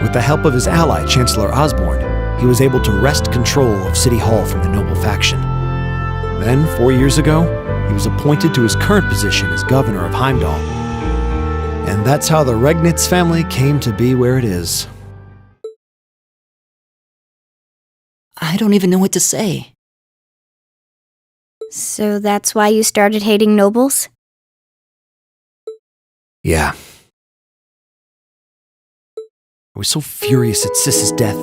With the help of his ally, Chancellor Osborne, he was able to wrest control of City Hall from the noble faction. Then, 4 years ago, he was appointed to his current position as governor of Heimdall. And that's how the Regnitz family came to be where it is. I don't even know what to say. So that's why you started hating nobles? Yeah. I was so furious at Sis's death.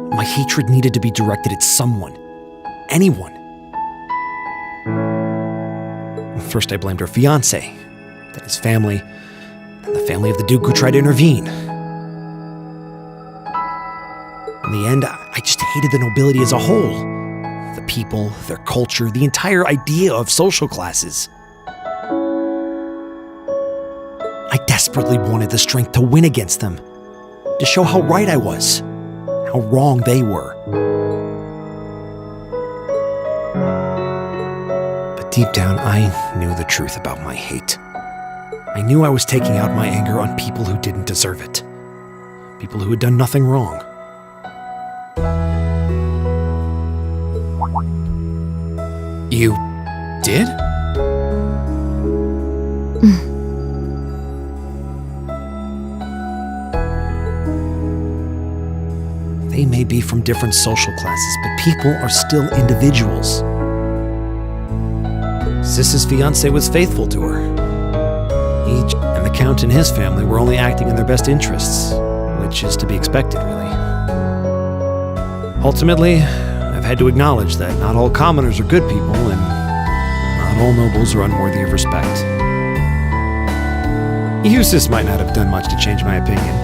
My hatred needed to be directed at someone. Anyone. First I blamed her fiancé, then his family, and the family of the Duke who tried to intervene. In the end, I just hated the nobility as a whole. The people, their culture, the entire idea of social classes. I desperately wanted the strength to win against them, to show how right I was, how wrong they were. But deep down, I knew the truth about my hate. I knew I was taking out my anger on people who didn't deserve it, people who had done nothing wrong. You did? They may be from different social classes, but people are still individuals. Sis's fiancé was faithful to her. He and the Count and his family were only acting in their best interests, which is to be expected, really. Ultimately, I've had to acknowledge that not all commoners are good people, and not all nobles are unworthy of respect. Eustace might not have done much to change my opinion.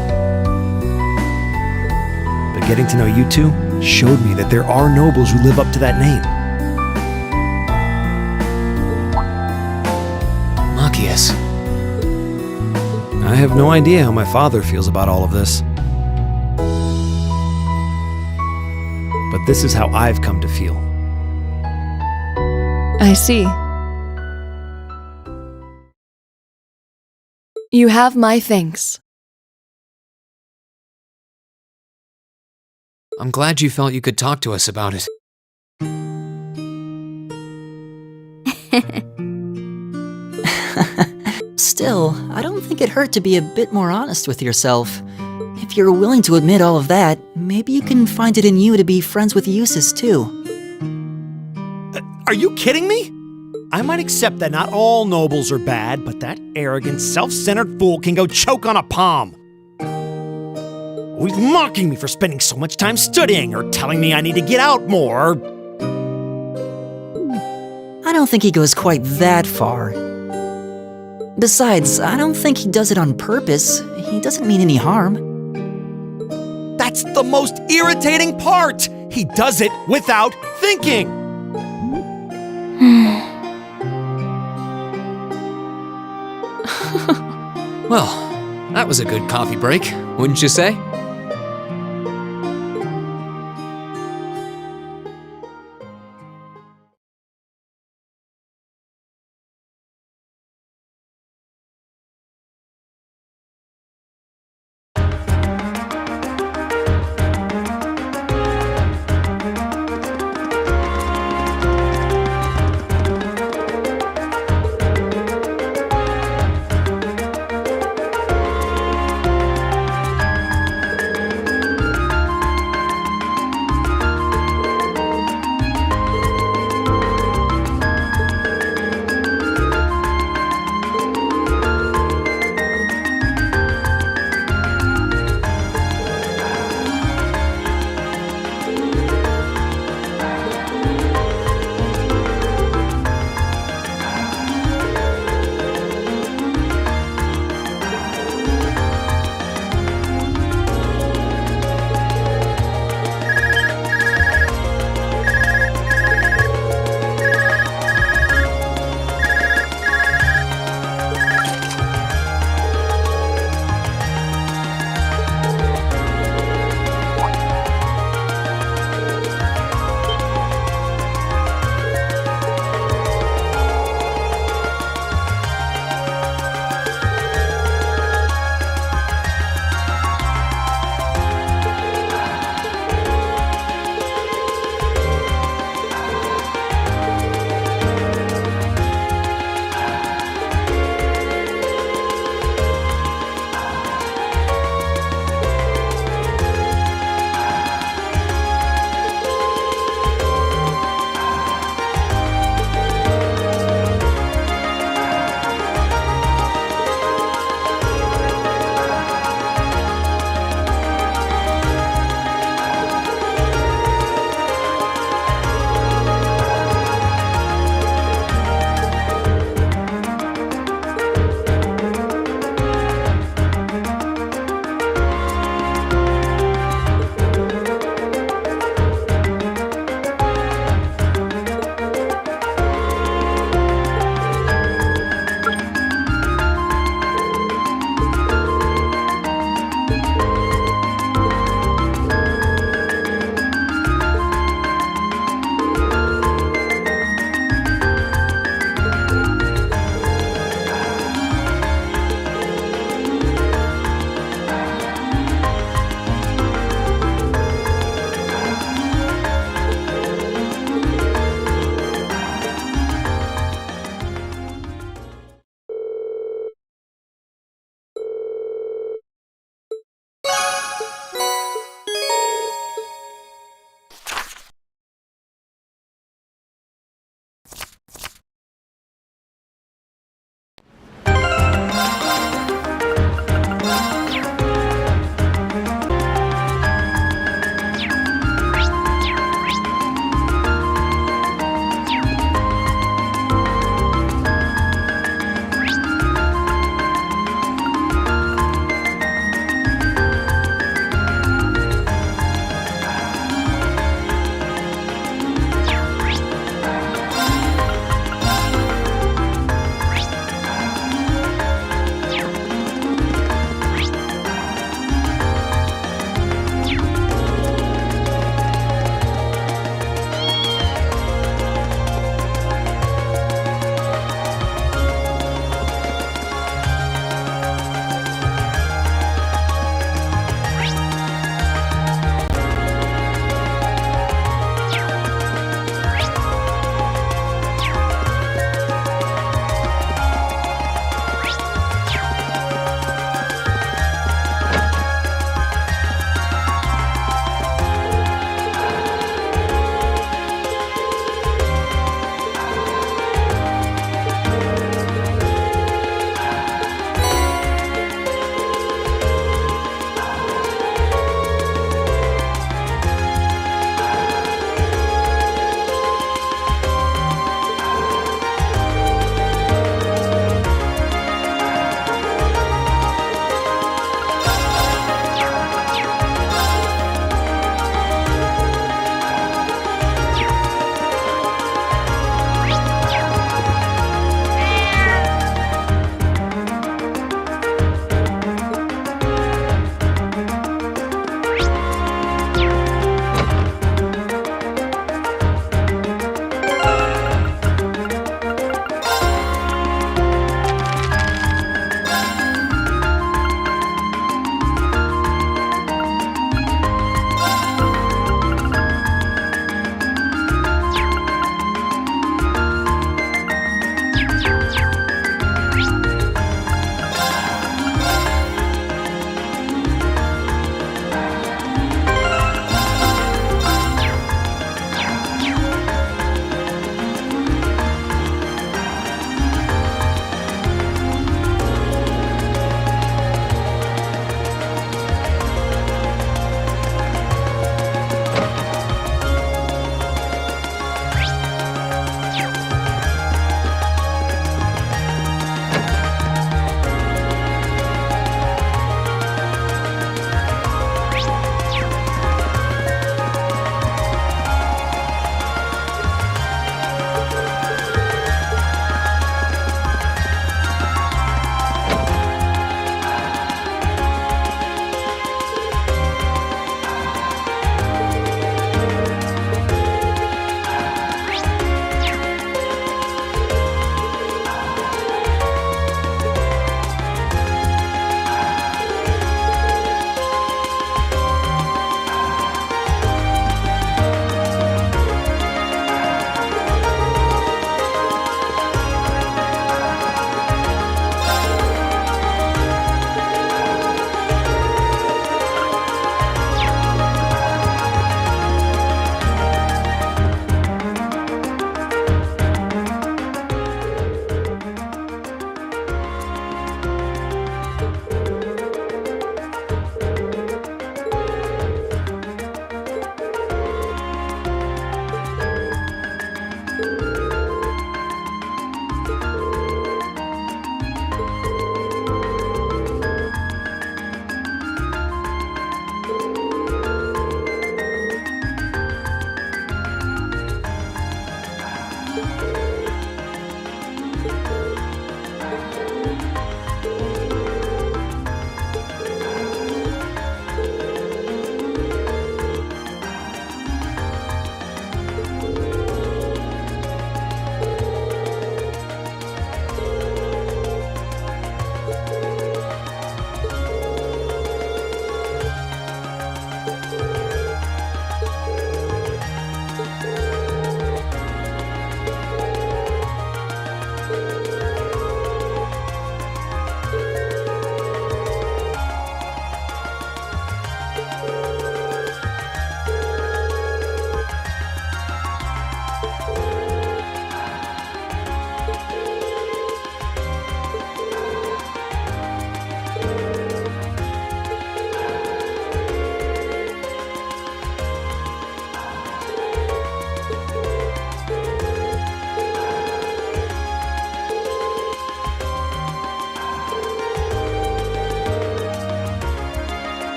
But getting to know you two showed me that there are nobles who live up to that name. Machias. I have no idea how my father feels about all of this. But this is how I've come to feel. I see. You have my thanks. I'm glad you felt you could talk to us about it. Still, I don't think it hurt to be a bit more honest with yourself. If you're willing to admit all of that, maybe you can find it in you to be friends with Eustace too. Are you kidding me? I might accept that not all nobles are bad, but that arrogant, self-centered fool can go choke on a palm. Always mocking me for spending so much time studying, or telling me I need to get out more. I don't think he goes quite that far. Besides, I don't think he does it on purpose. He doesn't mean any harm. That's the most irritating part! He does it without thinking! Well, that was a good coffee break, wouldn't you say?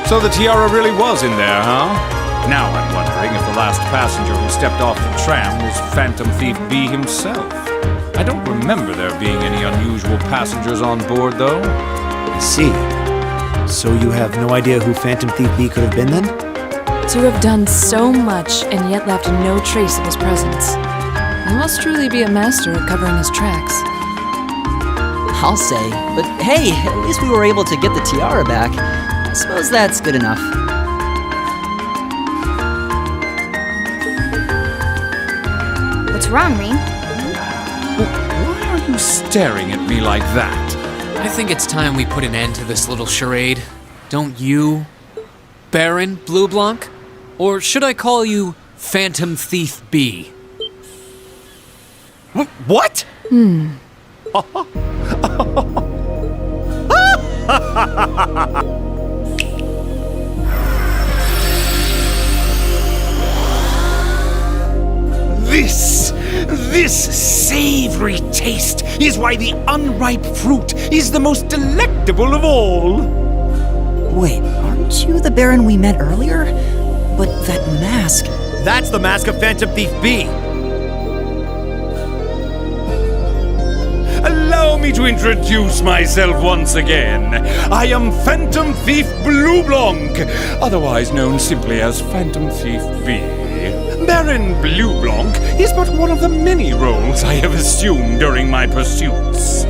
So the tiara really was in there, huh? Now I'm wondering if the last passenger who stepped off the tram was Phantom Thief B himself. I don't remember there being any unusual passengers on board, though. I see. So you have no idea who Phantom Thief B could have been then? To have done so much and yet left no trace of his presence. He must truly be a master at covering his tracks. I'll say. But hey, at least we were able to get the tiara back. I suppose that's good enough. What's wrong, Reem? Why are you staring at me like that? I think it's time we put an end to this little charade. Don't you, Baron Blue Blanc? Or should I call you Phantom Thief B? What? This savory taste is why the unripe fruit is the most delectable of all. Wait, aren't you the Baron we met earlier? But that mask... That's the mask of Phantom Thief B. Allow me to introduce myself once again. I am Phantom Thief Blue Blanc, otherwise known simply as Phantom Thief B. Baron Blue Blanc is but one of the many roles I have assumed during my pursuits.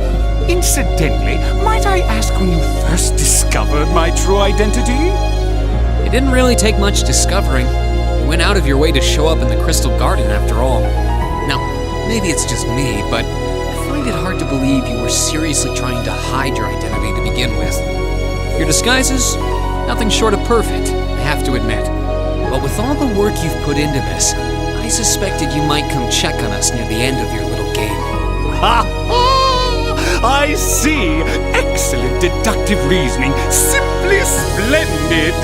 Incidentally, might I ask when you first discovered my true identity? It didn't really take much discovering. You went out of your way to show up in the Crystal Garden after all. Now, maybe it's just me, but I find it hard to believe you were seriously trying to hide your identity to begin with. Your disguises? Nothing short of perfect, I have to admit. But with all the work you've put into this, I suspected you might come check on us near the end of your little game. Ha ha! I see! Excellent deductive reasoning. Simply splendid!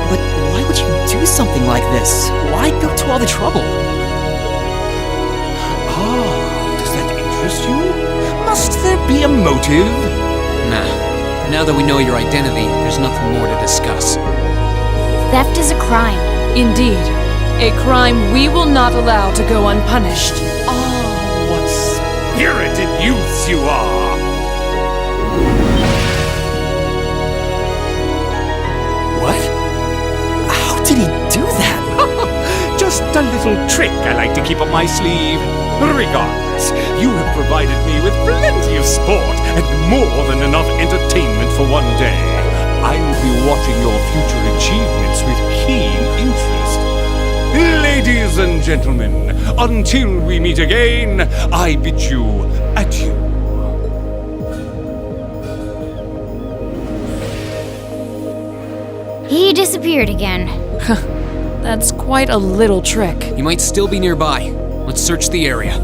But why would you do something like this? Why go to all the trouble? Does that interest you? Must there be a motive? Nah. Now that we know your identity, there's nothing more to discuss. Theft is a crime. Indeed, a crime we will not allow to go unpunished. What spirited youths you are! What? How did he do that? Just a little trick I like to keep up my sleeve. Regardless, you have provided me with plenty of sport and more than enough entertainment for one day. I will be watching your future achievements with keen interest. Ladies and gentlemen, until we meet again, I bid you adieu. He disappeared again. That's quite a little trick. He might still be nearby. Let's search the area.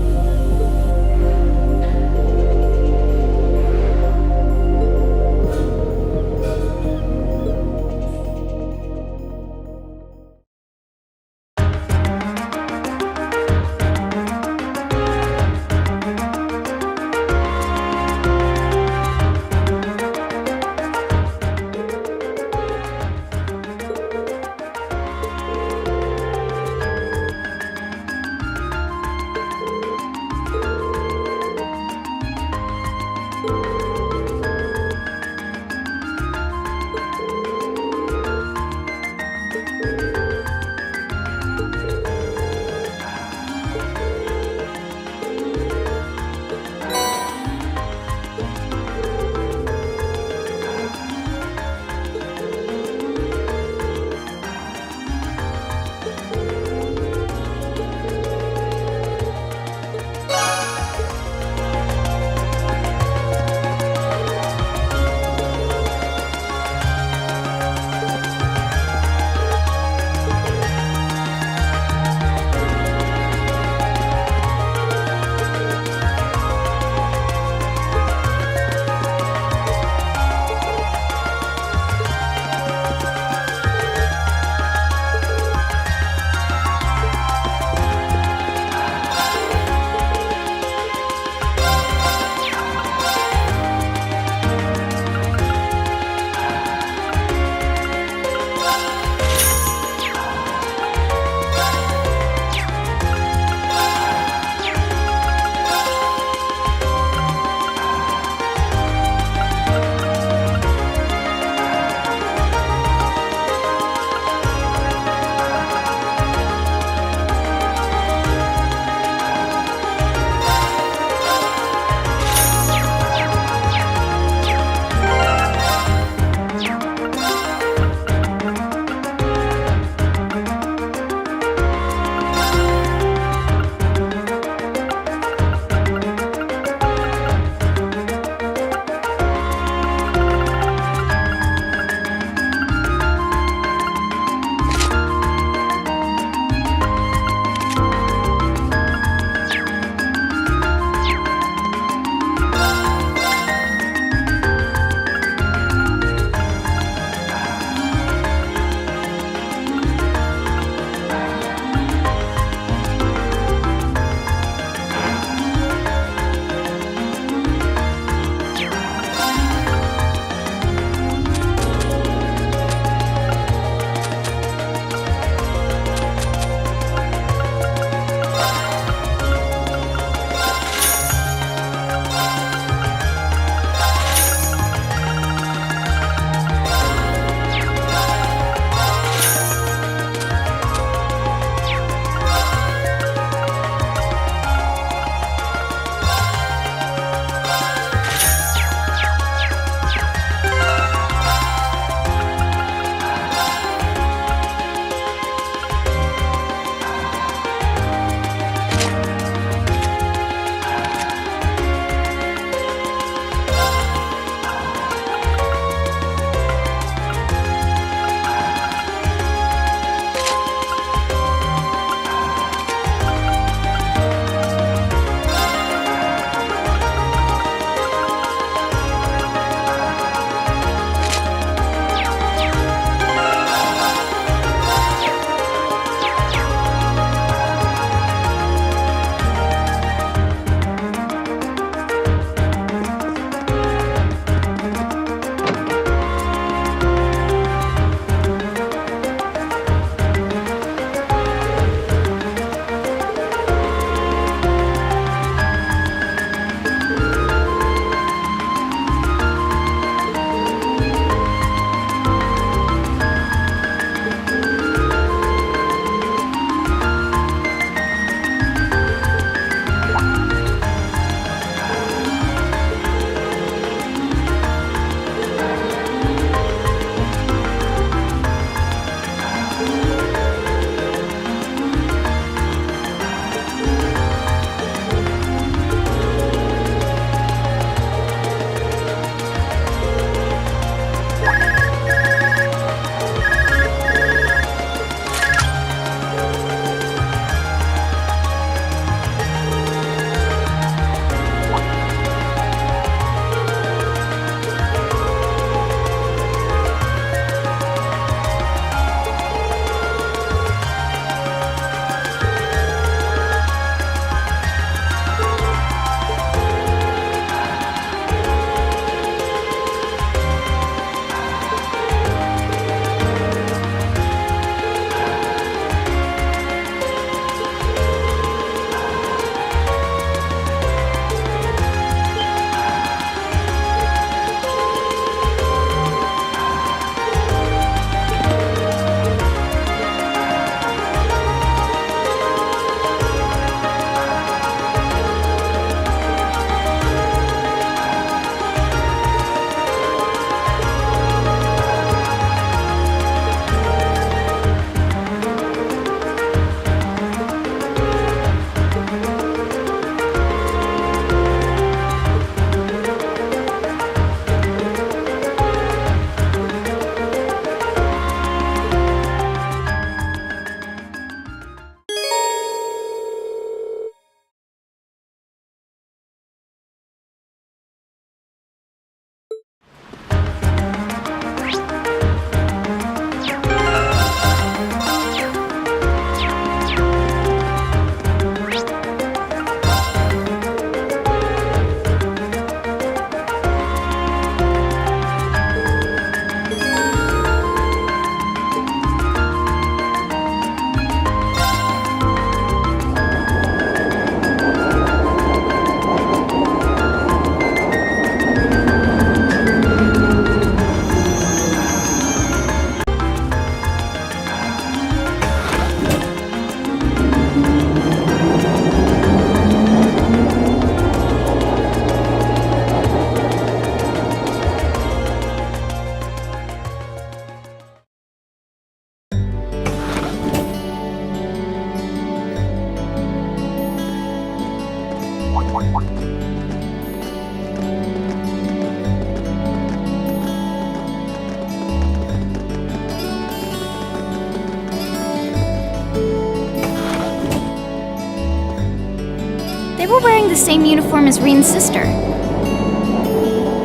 were wearing the same uniform as Reen's sister.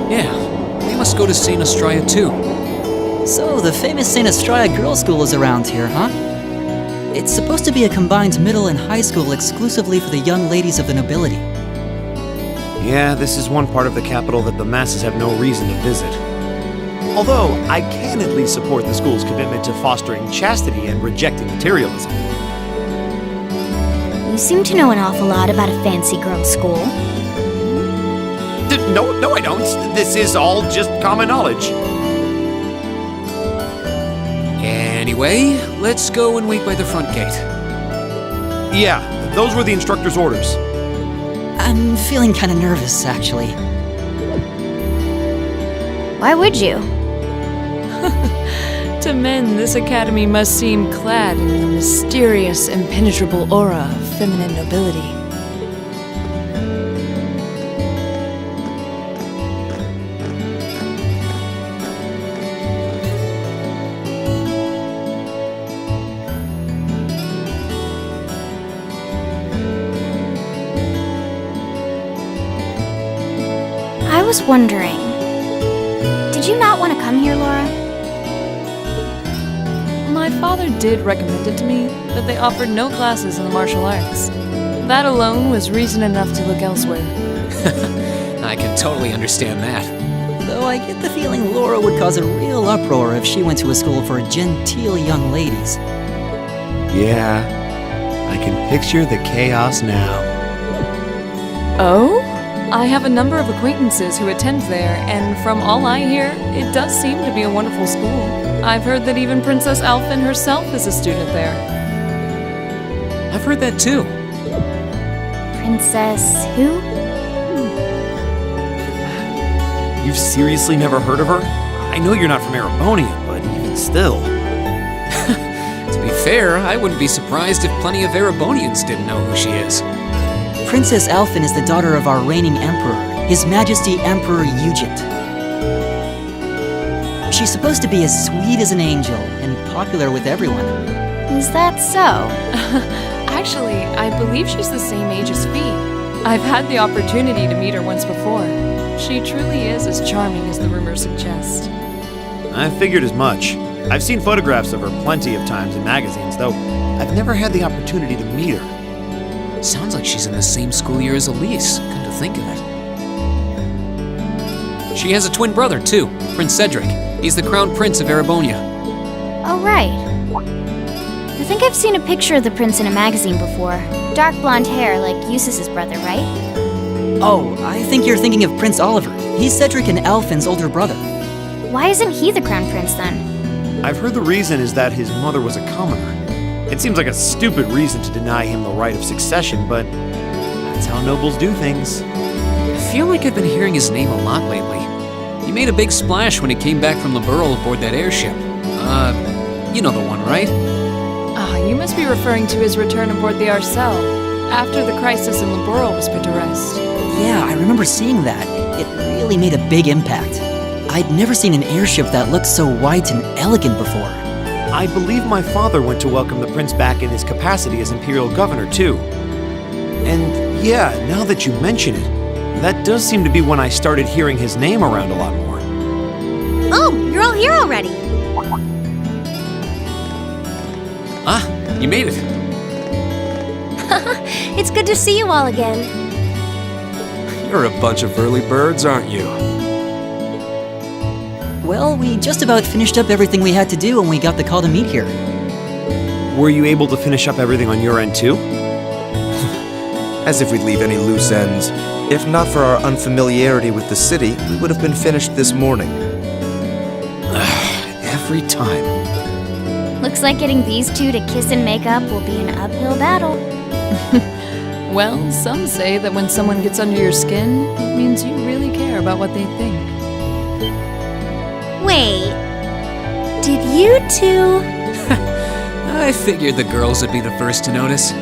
Yeah, they must go to St. Astraea too. So, the famous St. Astraea Girls' School is around here, huh? It's supposed to be a combined middle and high school exclusively for the young ladies of the nobility. Yeah, this is one part of the capital that the masses have no reason to visit. Although, I can at least support the school's commitment to fostering chastity and rejecting materialism. You seem to know an awful lot about a fancy girls' school. No, I don't. This is all just common knowledge. Anyway, let's go and wait by the front gate. Yeah, those were the instructor's orders. I'm feeling kind of nervous, actually. Why would you? To men, this academy must seem clad in the mysterious, impenetrable aura of feminine nobility. I was wondering, did you not want to come here, Laura? My father did recommend it to me, but they offered no classes in the martial arts. That alone was reason enough to look elsewhere. I can totally understand that. Though I get the feeling Laura would cause a real uproar if she went to a school for genteel young ladies. Yeah, I can picture the chaos now. Oh? I have a number of acquaintances who attend there, and from all I hear, it does seem to be a wonderful school. I've heard that even Princess Alphen herself is a student there. I've heard that too. Princess who? You've seriously never heard of her? I know you're not from Erebonia, but even still. To be fair, I wouldn't be surprised if plenty of Erebonians didn't know who she is. Princess Alphen is the daughter of our reigning emperor, His Majesty Emperor Euget. She's supposed to be as sweet as an angel and popular with everyone. Is that so? Actually, I believe she's the same age as Fee. I've had the opportunity to meet her once before. She truly is as charming as the rumors suggest. I figured as much. I've seen photographs of her plenty of times in magazines, though I've never had the opportunity to meet her. Sounds like she's in the same school year as Elise, come to think of it. She has a twin brother, too, Prince Cedric. He's the crown prince of Erebonia. Oh, right. I think I've seen a picture of the prince in a magazine before. Dark blonde hair, like Eustace's brother, right? Oh, I think you're thinking of Prince Oliver. He's Cedric and Alphen's older brother. Why isn't he the crown prince then? I've heard the reason is that his mother was a commoner. It seems like a stupid reason to deny him the right of succession, but that's how nobles do things. I feel like I've been hearing his name a lot lately. He made a big splash when he came back from Liberl aboard that airship. You know the one, right? You must be referring to his return aboard the Arcelle, after the crisis in Liberl was put to rest. Yeah, I remember seeing that. It really made a big impact. I'd never seen an airship that looked so white and elegant before. I believe my father went to welcome the prince back in his capacity as imperial governor, too. And yeah, now that you mention it, that does seem to be when I started hearing his name around a lot more. Oh, you're all here already. Ah, you made it. It's good to see you all again. You're a bunch of early birds, aren't you? Well, we just about finished up everything we had to do when we got the call to meet here. Were you able to finish up everything on your end, too? As if we'd leave any loose ends. If not for our unfamiliarity with the city, we would have been finished this morning. Every time. Looks like getting these two to kiss and make up will be an uphill battle. Well, some say that when someone gets under your skin, it means you really care about what they think. Wait, did you two? I figured the girls would be the first to notice.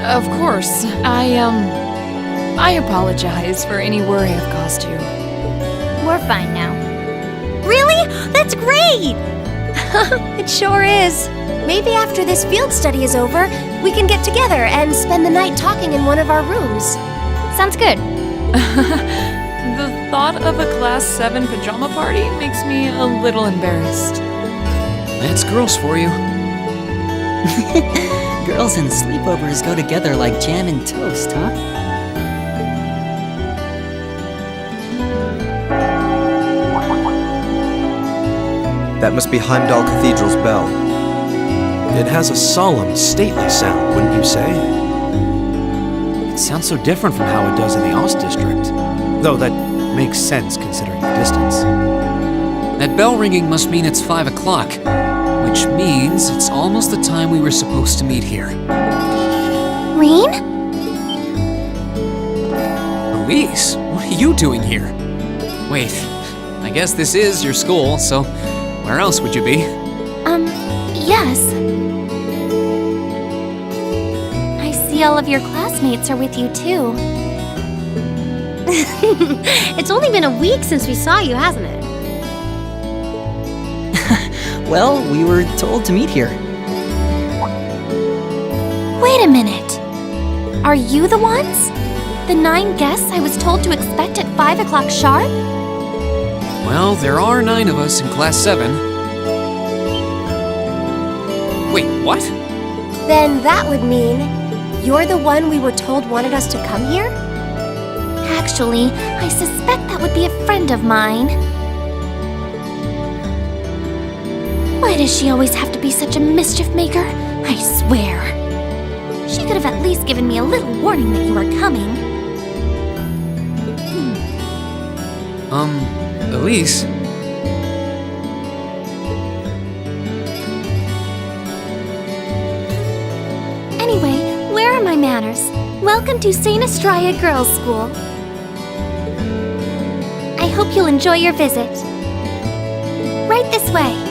Of course, I apologize for any worry I've caused you. We're fine now. Really? That's great! It sure is. Maybe after this field study is over, we can get together and spend the night talking in one of our rooms. Sounds good. The thought of a Class 7 pajama party makes me a little embarrassed. That's girls for you. Girls and sleepovers go together like jam and toast, huh? That must be Heimdall Cathedral's bell. It has a solemn, stately sound, wouldn't you say? It sounds so different from how it does in the Ost District. Though that makes sense considering the distance. That bell ringing must mean it's 5 o'clock, which means it's almost the time we were supposed to meet here. Rean? Elise, what are you doing here? Wait, I guess this is your school, so where else would you be? Yes. I see all of your classmates are with you too. It's only been a week since we saw you, hasn't it? Well, we were told to meet here. Wait a minute. Are you the ones? The 9 guests I was told to expect at 5 o'clock sharp? Well, there are 9 of us in Class 7. Wait, what? Then that would mean you're the one we were told wanted us to come here? Actually, I suspect that would be a friend of mine. Why does she always have to be such a mischief maker? I swear. She could have at least given me a little warning that you were coming. Elise? Anyway, where are my manners? Welcome to St. Estrella Girls' School. I hope you'll enjoy your visit. Right this way.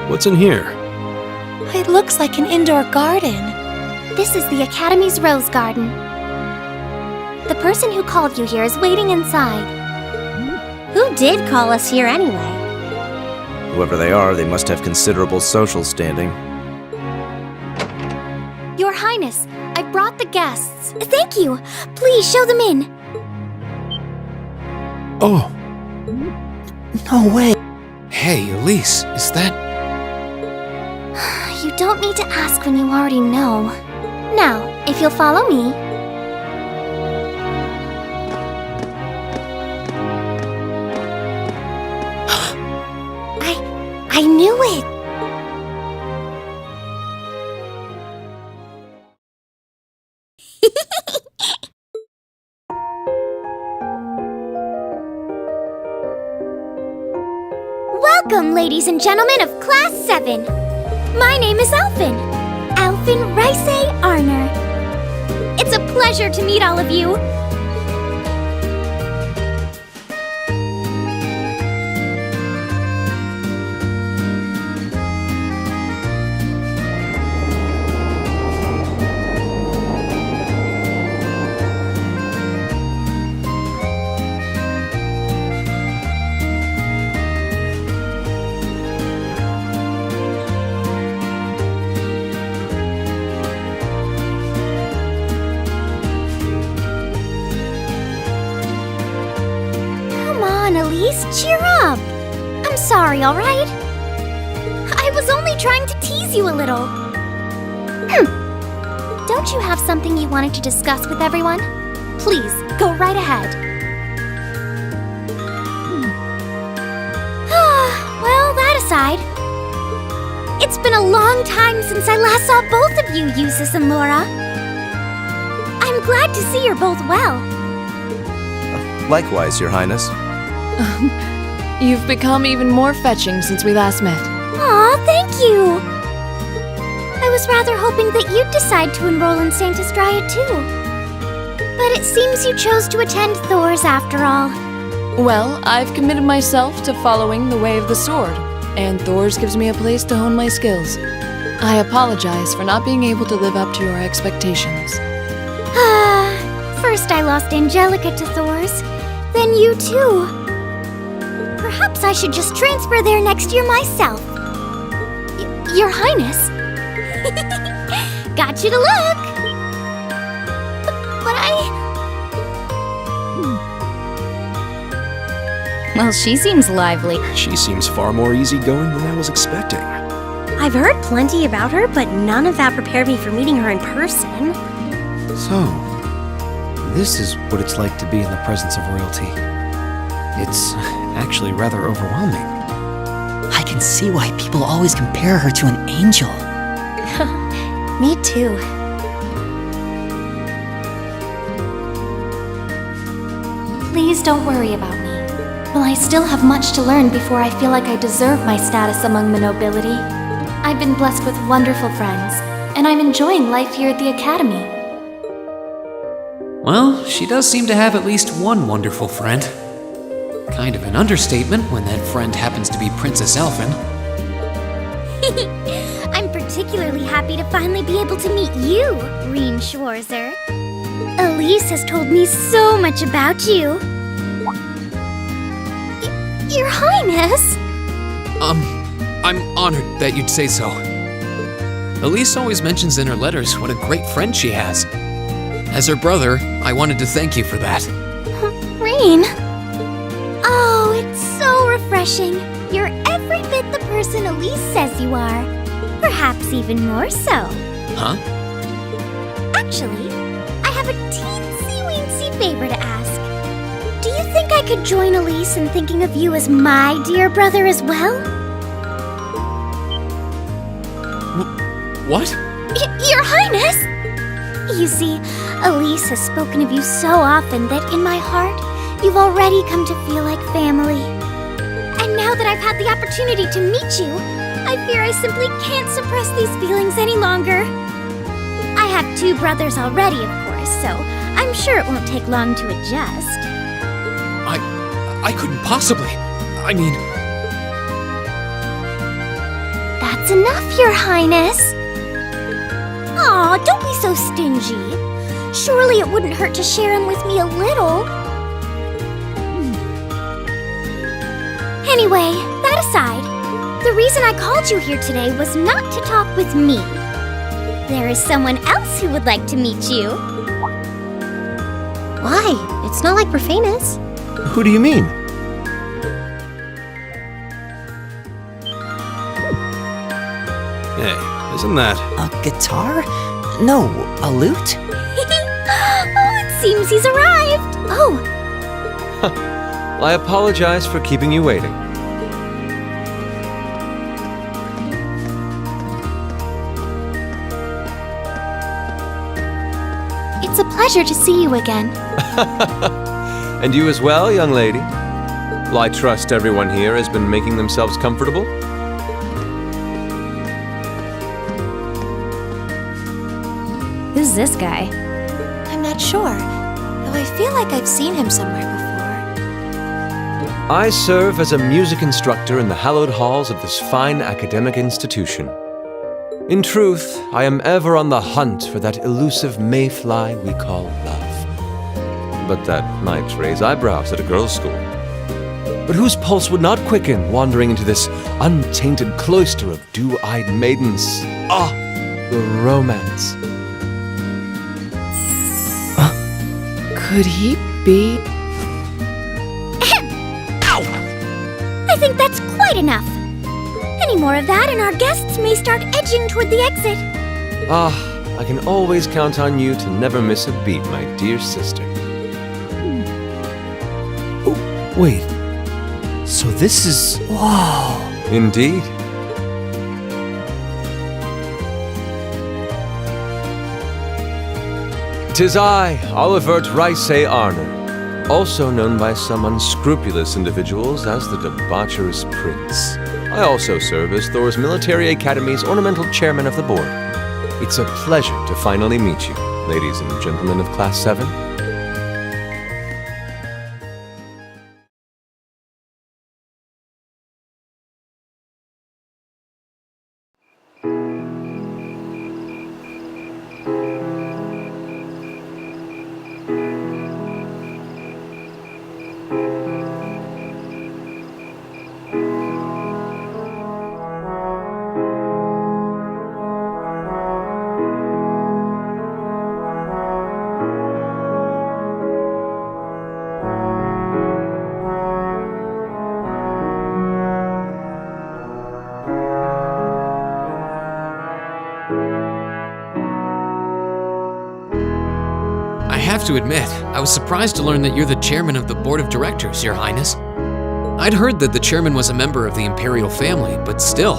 What's in here? It looks like an indoor garden. This is the Academy's Rose Garden. The person who called you here is waiting inside. Who did call us here anyway? Whoever they are, they must have considerable social standing. Your Highness, I brought the guests. Thank you. Please show them in. Oh, No way. Hey, Elise, is that... You don't need to ask when you already know. Now, if you'll follow me. I knew it! Welcome, ladies and gentlemen of Class 7. My name is Alphen. Alphen Rice Arner. It's a pleasure to meet all of you. Elise, cheer up! I'm sorry, alright? I was only trying to tease you a little. Don't you have something you wanted to discuss with everyone? Please, go right ahead. Well, that aside, it's been a long time since I last saw both of you, Eustace and Laura. I'm glad to see you're both well. Likewise, Your Highness. You've become even more fetching since we last met. Aw, thank you! I was rather hoping that you'd decide to enroll in Sanctus Dryad too. But it seems you chose to attend Thor's after all. Well, I've committed myself to following the way of the sword, and Thor's gives me a place to hone my skills. I apologize for not being able to live up to your expectations. First I lost Angelica to Thor's, then you too. Perhaps I should just transfer there next year myself. Your Highness. Got you to look. But Well, she seems lively. She seems far more easygoing than I was expecting. I've heard plenty about her, but none of that prepared me for meeting her in person. So, this is what it's like to be in the presence of royalty. It's actually rather overwhelming. I can see why people always compare her to an angel. Me too. please don't worry about me. Well, I still have much to learn before I feel like I deserve my status among the nobility. I've been blessed with wonderful friends, and I'm enjoying life here at the Academy. Well, she does seem to have at least one wonderful friend. Kind of an understatement when that friend happens to be Princess Elfin. I'm particularly happy to finally be able to meet you, Reen Schwarzer. Elise has told me so much about you. Your Highness! I'm honored that you'd say so. Elise always mentions in her letters what a great friend she has. As her brother, I wanted to thank you for that. Reen! Oh, it's so refreshing. You're every bit the person Elise says you are. Perhaps even more so. Huh? Actually, I have a teensy-weensy favor to ask. Do you think I could join Elise in thinking of you as my dear brother as well? What? Your Highness! You see, Elise has spoken of you so often that in my heart, you've already come to feel like family. And now that I've had the opportunity to meet you, I fear I simply can't suppress these feelings any longer. I have 2 brothers already, of course, so I'm sure it won't take long to adjust. I couldn't possibly. I mean... That's enough, Your Highness. Aw, don't be so stingy. Surely it wouldn't hurt to share him with me a little. Anyway, that aside, the reason I called you here today was not to talk with me. There is someone else who would like to meet you. Why? It's not like we're famous. Who do you mean? Hey, isn't that... A guitar? No, a lute? Oh, it seems he's arrived. Oh, Well, I apologize for keeping you waiting. it's a pleasure to see you again. And you as well, young lady. Well, I trust everyone here has been making themselves comfortable. Who's this guy? I'm not sure, though I feel like I've seen him somewhere before. I serve as a music instructor in the hallowed halls of this fine academic institution. In truth, I am ever on the hunt for that elusive mayfly we call love. But that might raise eyebrows at a girls' school. But whose pulse would not quicken wandering into this untainted cloister of dew-eyed maidens? Ah, the romance. Could he be? I think that's quite enough. Any more of that and our guests may start edging toward the exit. Ah, I can always count on you to never miss a beat, my dear sister. Oh, wait. So this is... Whoa. Indeed. "'Tis I, Olivert Ricey Arner, also known by some unscrupulous individuals as the Debaucherous Prince. I also serve as Thor's Military Academy's ornamental chairman of the board. It's a pleasure to finally meet you, ladies and gentlemen of Class 7. I have to admit, I was surprised to learn that you're the chairman of the board of directors, Your Highness. I'd heard that the chairman was a member of the imperial family, but still.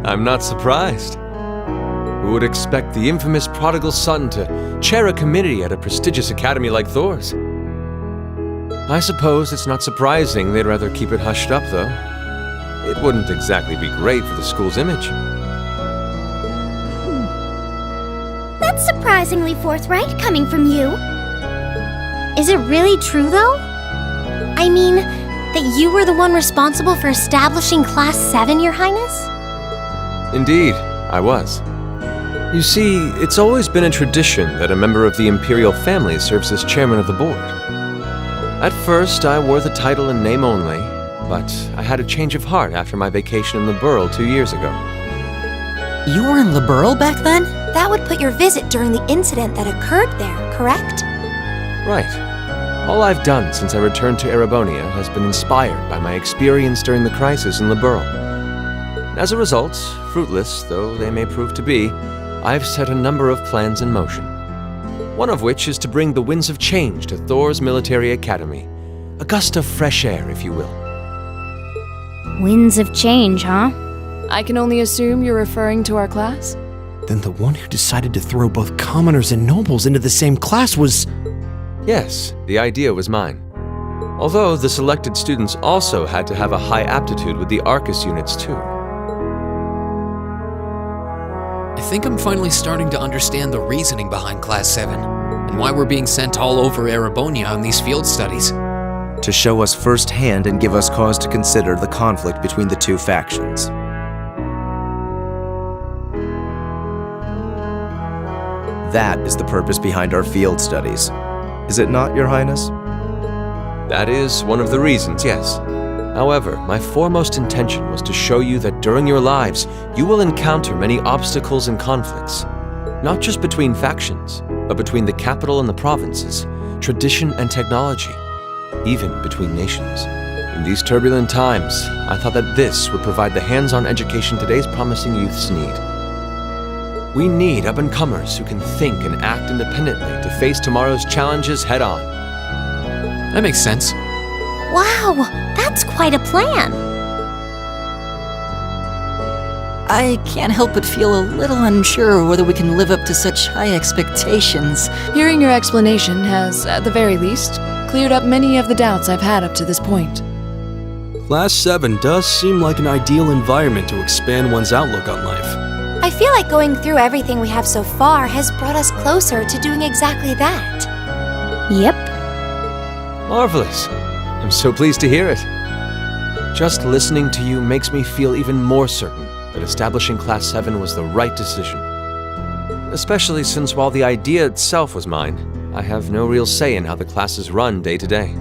I'm not surprised. Who would expect the infamous prodigal son to chair a committee at a prestigious academy like Thor's? I suppose it's not surprising they'd rather keep it hushed up, though. It wouldn't exactly be great for the school's image. That's surprisingly forthright coming from you. Is it really true, though? I mean, that you were the one responsible for establishing Class 7, Your Highness? Indeed, I was. You see, it's always been a tradition that a member of the imperial family serves as chairman of the board. At first, I wore the title in name only, but I had a change of heart after my vacation in the Burl 2 years ago. You were in Liberl back then? That would put your visit during the incident that occurred there, correct? Right. All I've done since I returned to Erebonia has been inspired by my experience during the crisis in Liberl. As a result, fruitless though they may prove to be, I've set a number of plans in motion. One of which is to bring the winds of change to Thor's Military Academy. A gust of fresh air, if you will. Winds of change, huh? I can only assume you're referring to our class? Then the one who decided to throw both commoners and nobles into the same class was... Yes, the idea was mine. Although the selected students also had to have a high aptitude with the Arcus units too. I think I'm finally starting to understand the reasoning behind Class 7, and why we're being sent all over Erebonia on these field studies. To show us firsthand and give us cause to consider the conflict between the two factions. That is the purpose behind our field studies. Is it not, Your Highness? That is one of the reasons, yes. However, my foremost intention was to show you that during your lives, you will encounter many obstacles and conflicts. Not just between factions, but between the capital and the provinces, tradition and technology, even between nations. In these turbulent times, I thought that this would provide the hands-on education today's promising youths need. We need up-and-comers who can think and act independently to face tomorrow's challenges head-on. That makes sense. Wow, that's quite a plan. I can't help but feel a little unsure whether we can live up to such high expectations. Hearing your explanation has, at the very least, cleared up many of the doubts I've had up to this point. Class 7 does seem like an ideal environment to expand one's outlook on life. I feel like going through everything we have so far has brought us closer to doing exactly that. Yep. Marvelous. I'm so pleased to hear it. Just listening to you makes me feel even more certain that establishing Class 7 was the right decision. Especially since while the idea itself was mine, I have no real say in how the classes run day to day.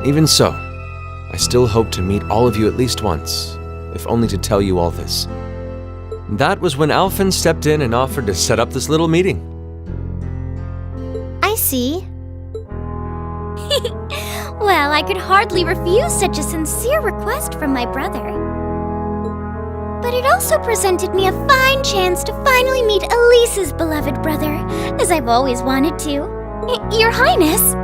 Even so, I still hope to meet all of you at least once, if only to tell you all this. That was when Alphen stepped in and offered to set up this little meeting. I see. Well, I could hardly refuse such a sincere request from my brother. But it also presented me a fine chance to finally meet Elise's beloved brother, as I've always wanted to. Your Highness!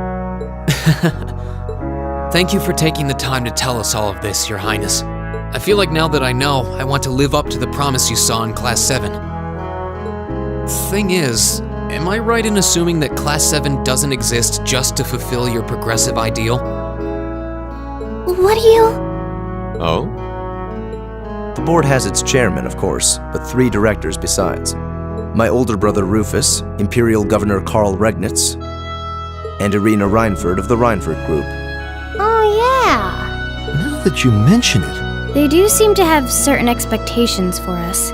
Thank you for taking the time to tell us all of this, Your Highness. I feel like now that I know, I want to live up to the promise you saw in Class 7. Thing is, am I right in assuming that Class 7 doesn't exist just to fulfill your progressive ideal? What do you... Oh? The board has its chairman, of course, but 3 directors besides. My older brother Rufus, Imperial Governor Karl Regnitz, and Irina Reinford of the Reinford Group. Oh, yeah. Now that you mention it, They do seem to have certain expectations for us.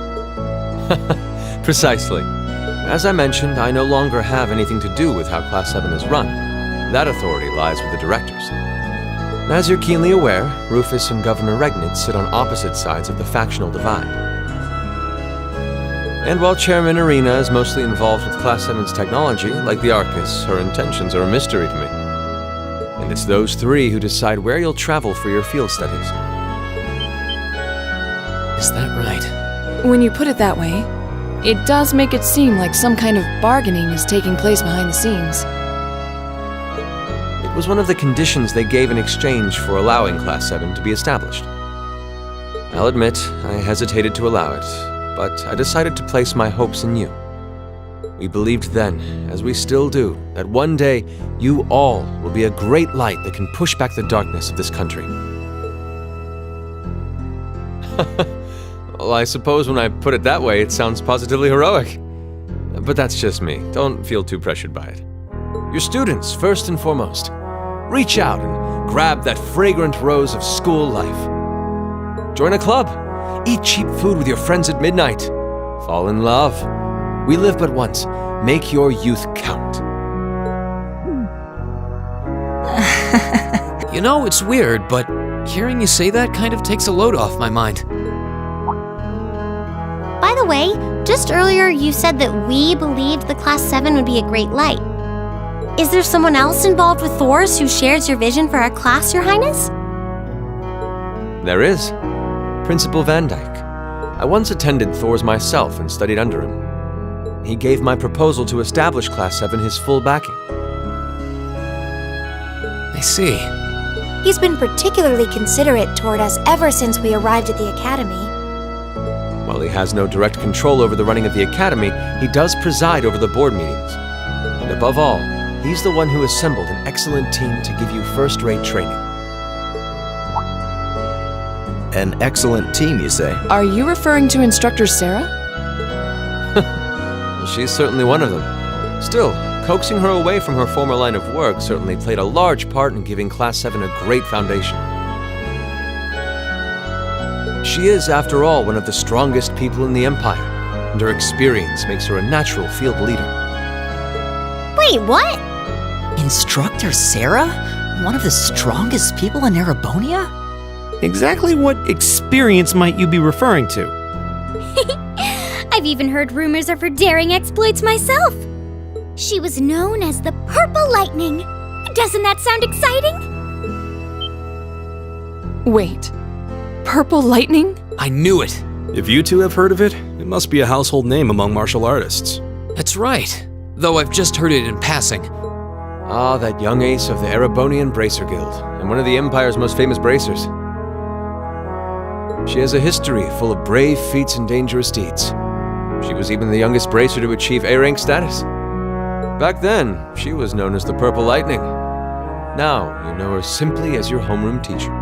Precisely. As I mentioned, I no longer have anything to do with how Class 7 is run. That authority lies with the directors. As you're keenly aware, Rufus and Governor Regnitz sit on opposite sides of the factional divide. And while Chairman Irina is mostly involved with Class 7's technology, like the Arcus, her intentions are a mystery to me. And it's those 3 who decide where you'll travel for your field studies. Is that right? When you put it that way, it does make it seem like some kind of bargaining is taking place behind the scenes. It was one of the conditions they gave in exchange for allowing Class 7 to be established. I'll admit, I hesitated to allow it, but I decided to place my hopes in you. We believed then, as we still do, that one day you all will be a great light that can push back the darkness of this country. Well, I suppose when I put it that way, it sounds positively heroic. But that's just me. Don't feel too pressured by it. Your students, first and foremost. Reach out and grab that fragrant rose of school life. Join a club. Eat cheap food with your friends at midnight. Fall in love. We live but once. Make your youth count. You know, it's weird, but hearing you say that kind of takes a load off my mind. By the way, just earlier you said that we believed the Class 7 would be a great light. Is there someone else involved with Thor's who shares your vision for our class, Your Highness? There is. Principal Van Dyke. I once attended Thor's myself and studied under him. He gave my proposal to establish Class 7 his full backing. I see. He's been particularly considerate toward us ever since we arrived at the Academy. While he has no direct control over the running of the Academy, he does preside over the board meetings. And above all, he's the one who assembled an excellent team to give you first-rate training. An excellent team, you say? Are you referring to Instructor Sarah? Well, she's certainly one of them. Still, coaxing her away from her former line of work certainly played a large part in giving Class 7 a great foundation. She is, after all, one of the strongest people in the Empire, and her experience makes her a natural field leader. Wait, what? Instructor Sarah? One of the strongest people in Erebonia? Exactly what experience might you be referring to? I've even heard rumors of her daring exploits myself. She was known as the Purple Lightning. Doesn't that sound exciting? Wait, Purple Lightning? I knew it! if you 2 have heard of it, it must be a household name among martial artists. That's right, though I've just heard it in passing. Ah, that young ace of the Erebonian Bracer Guild, and one of the Empire's most famous bracers. She has a history full of brave feats and dangerous deeds. She was even the youngest bracer to achieve A-rank status. Back then, she was known as the Purple Lightning. Now you know her simply as your homeroom teacher.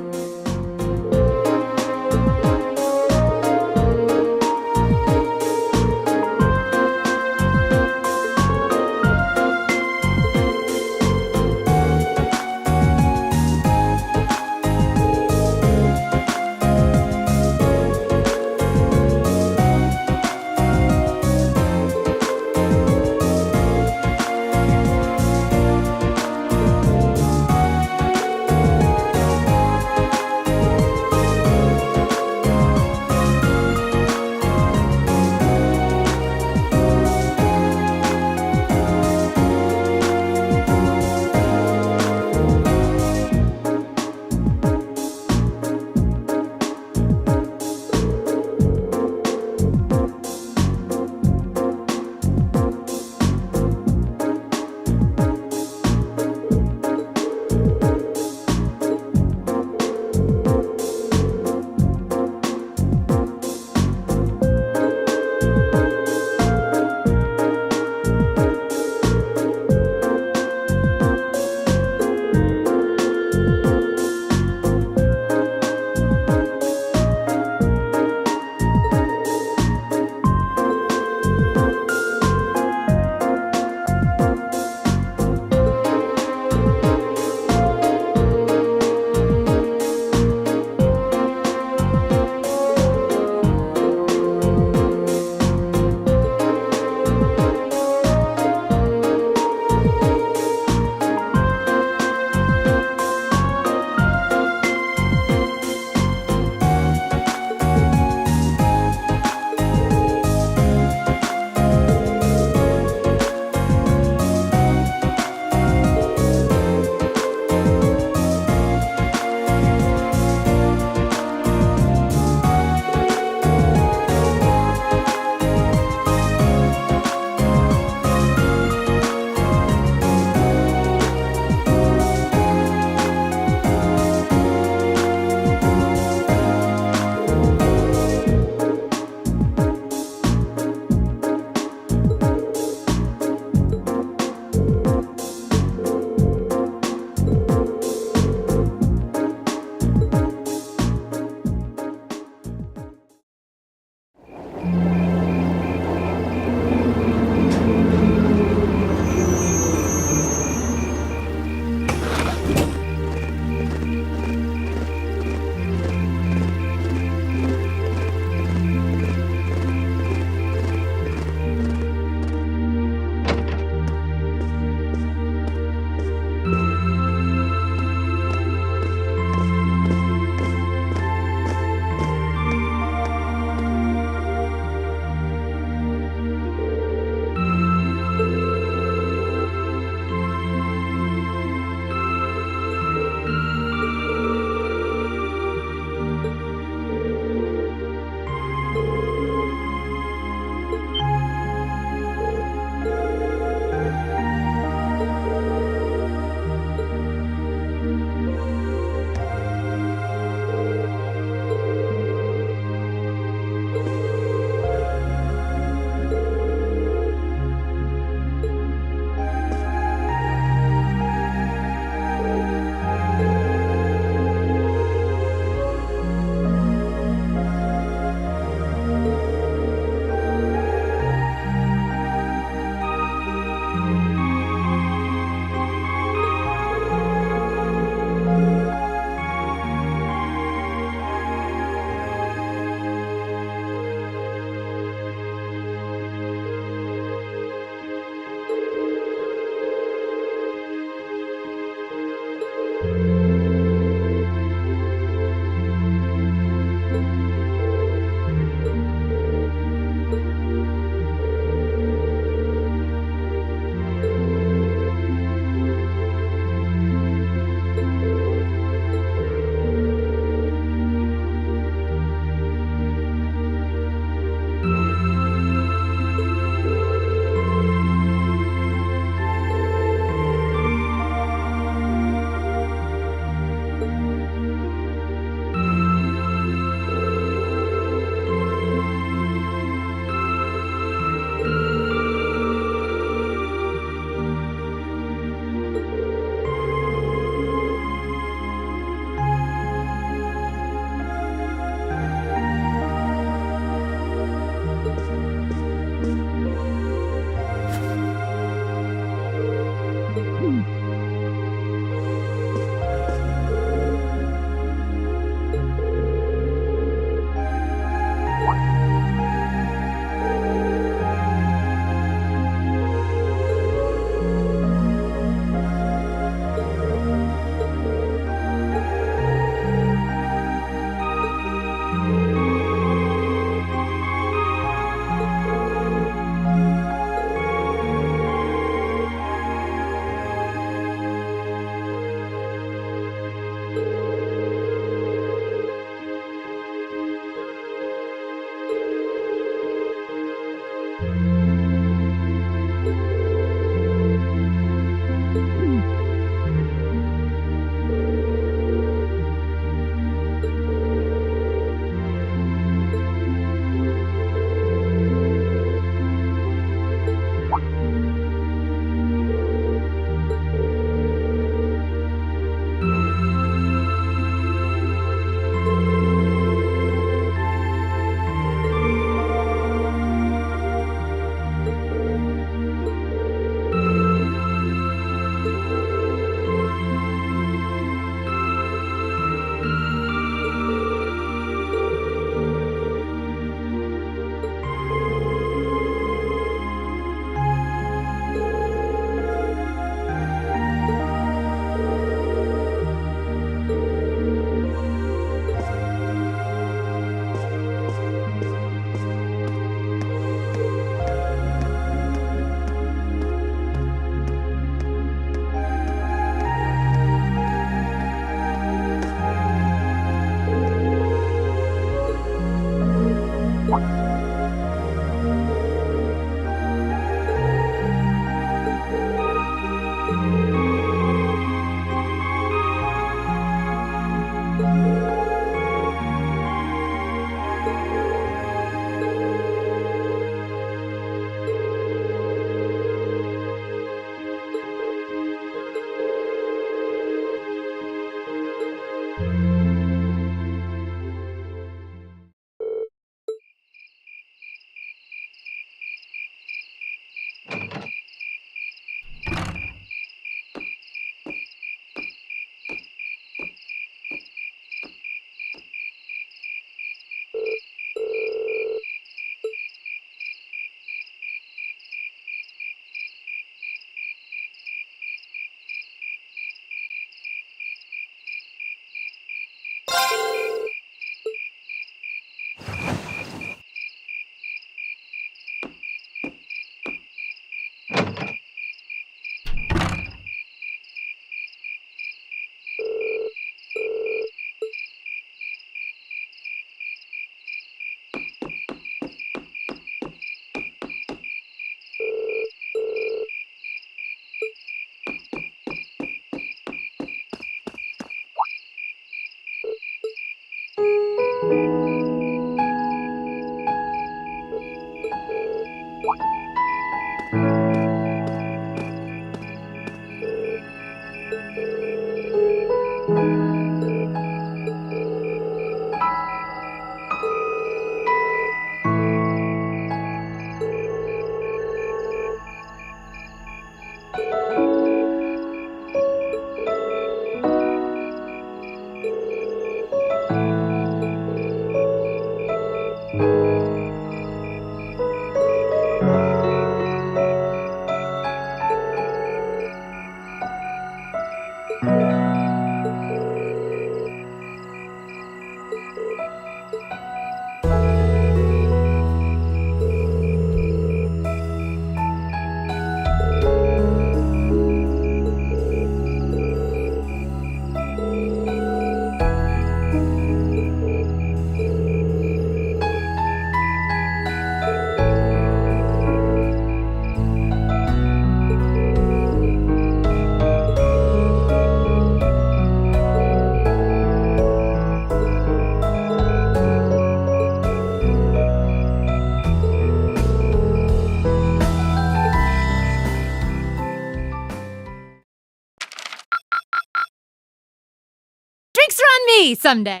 see someday.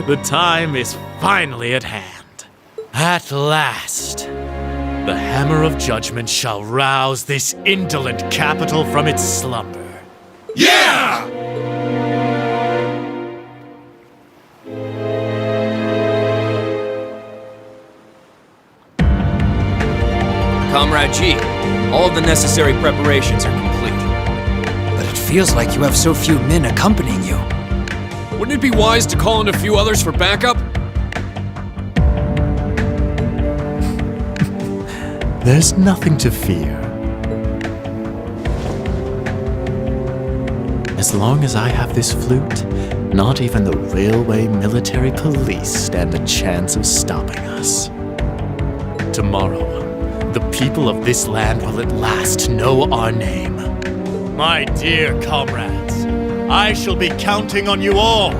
The time is finally at hand. At last, the hammer of judgment shall rouse this indolent capital from its slumber. Yeah! Comrade G, all of the necessary preparations are complete. But it feels like you have so few men accompanying you. Wouldn't it be wise to call in a few others for backup? There's nothing to fear. As long as I have this flute, not even the railway military police stand a chance of stopping us. Tomorrow, the people of this land will at last know our name. My dear comrades, I shall be counting on you all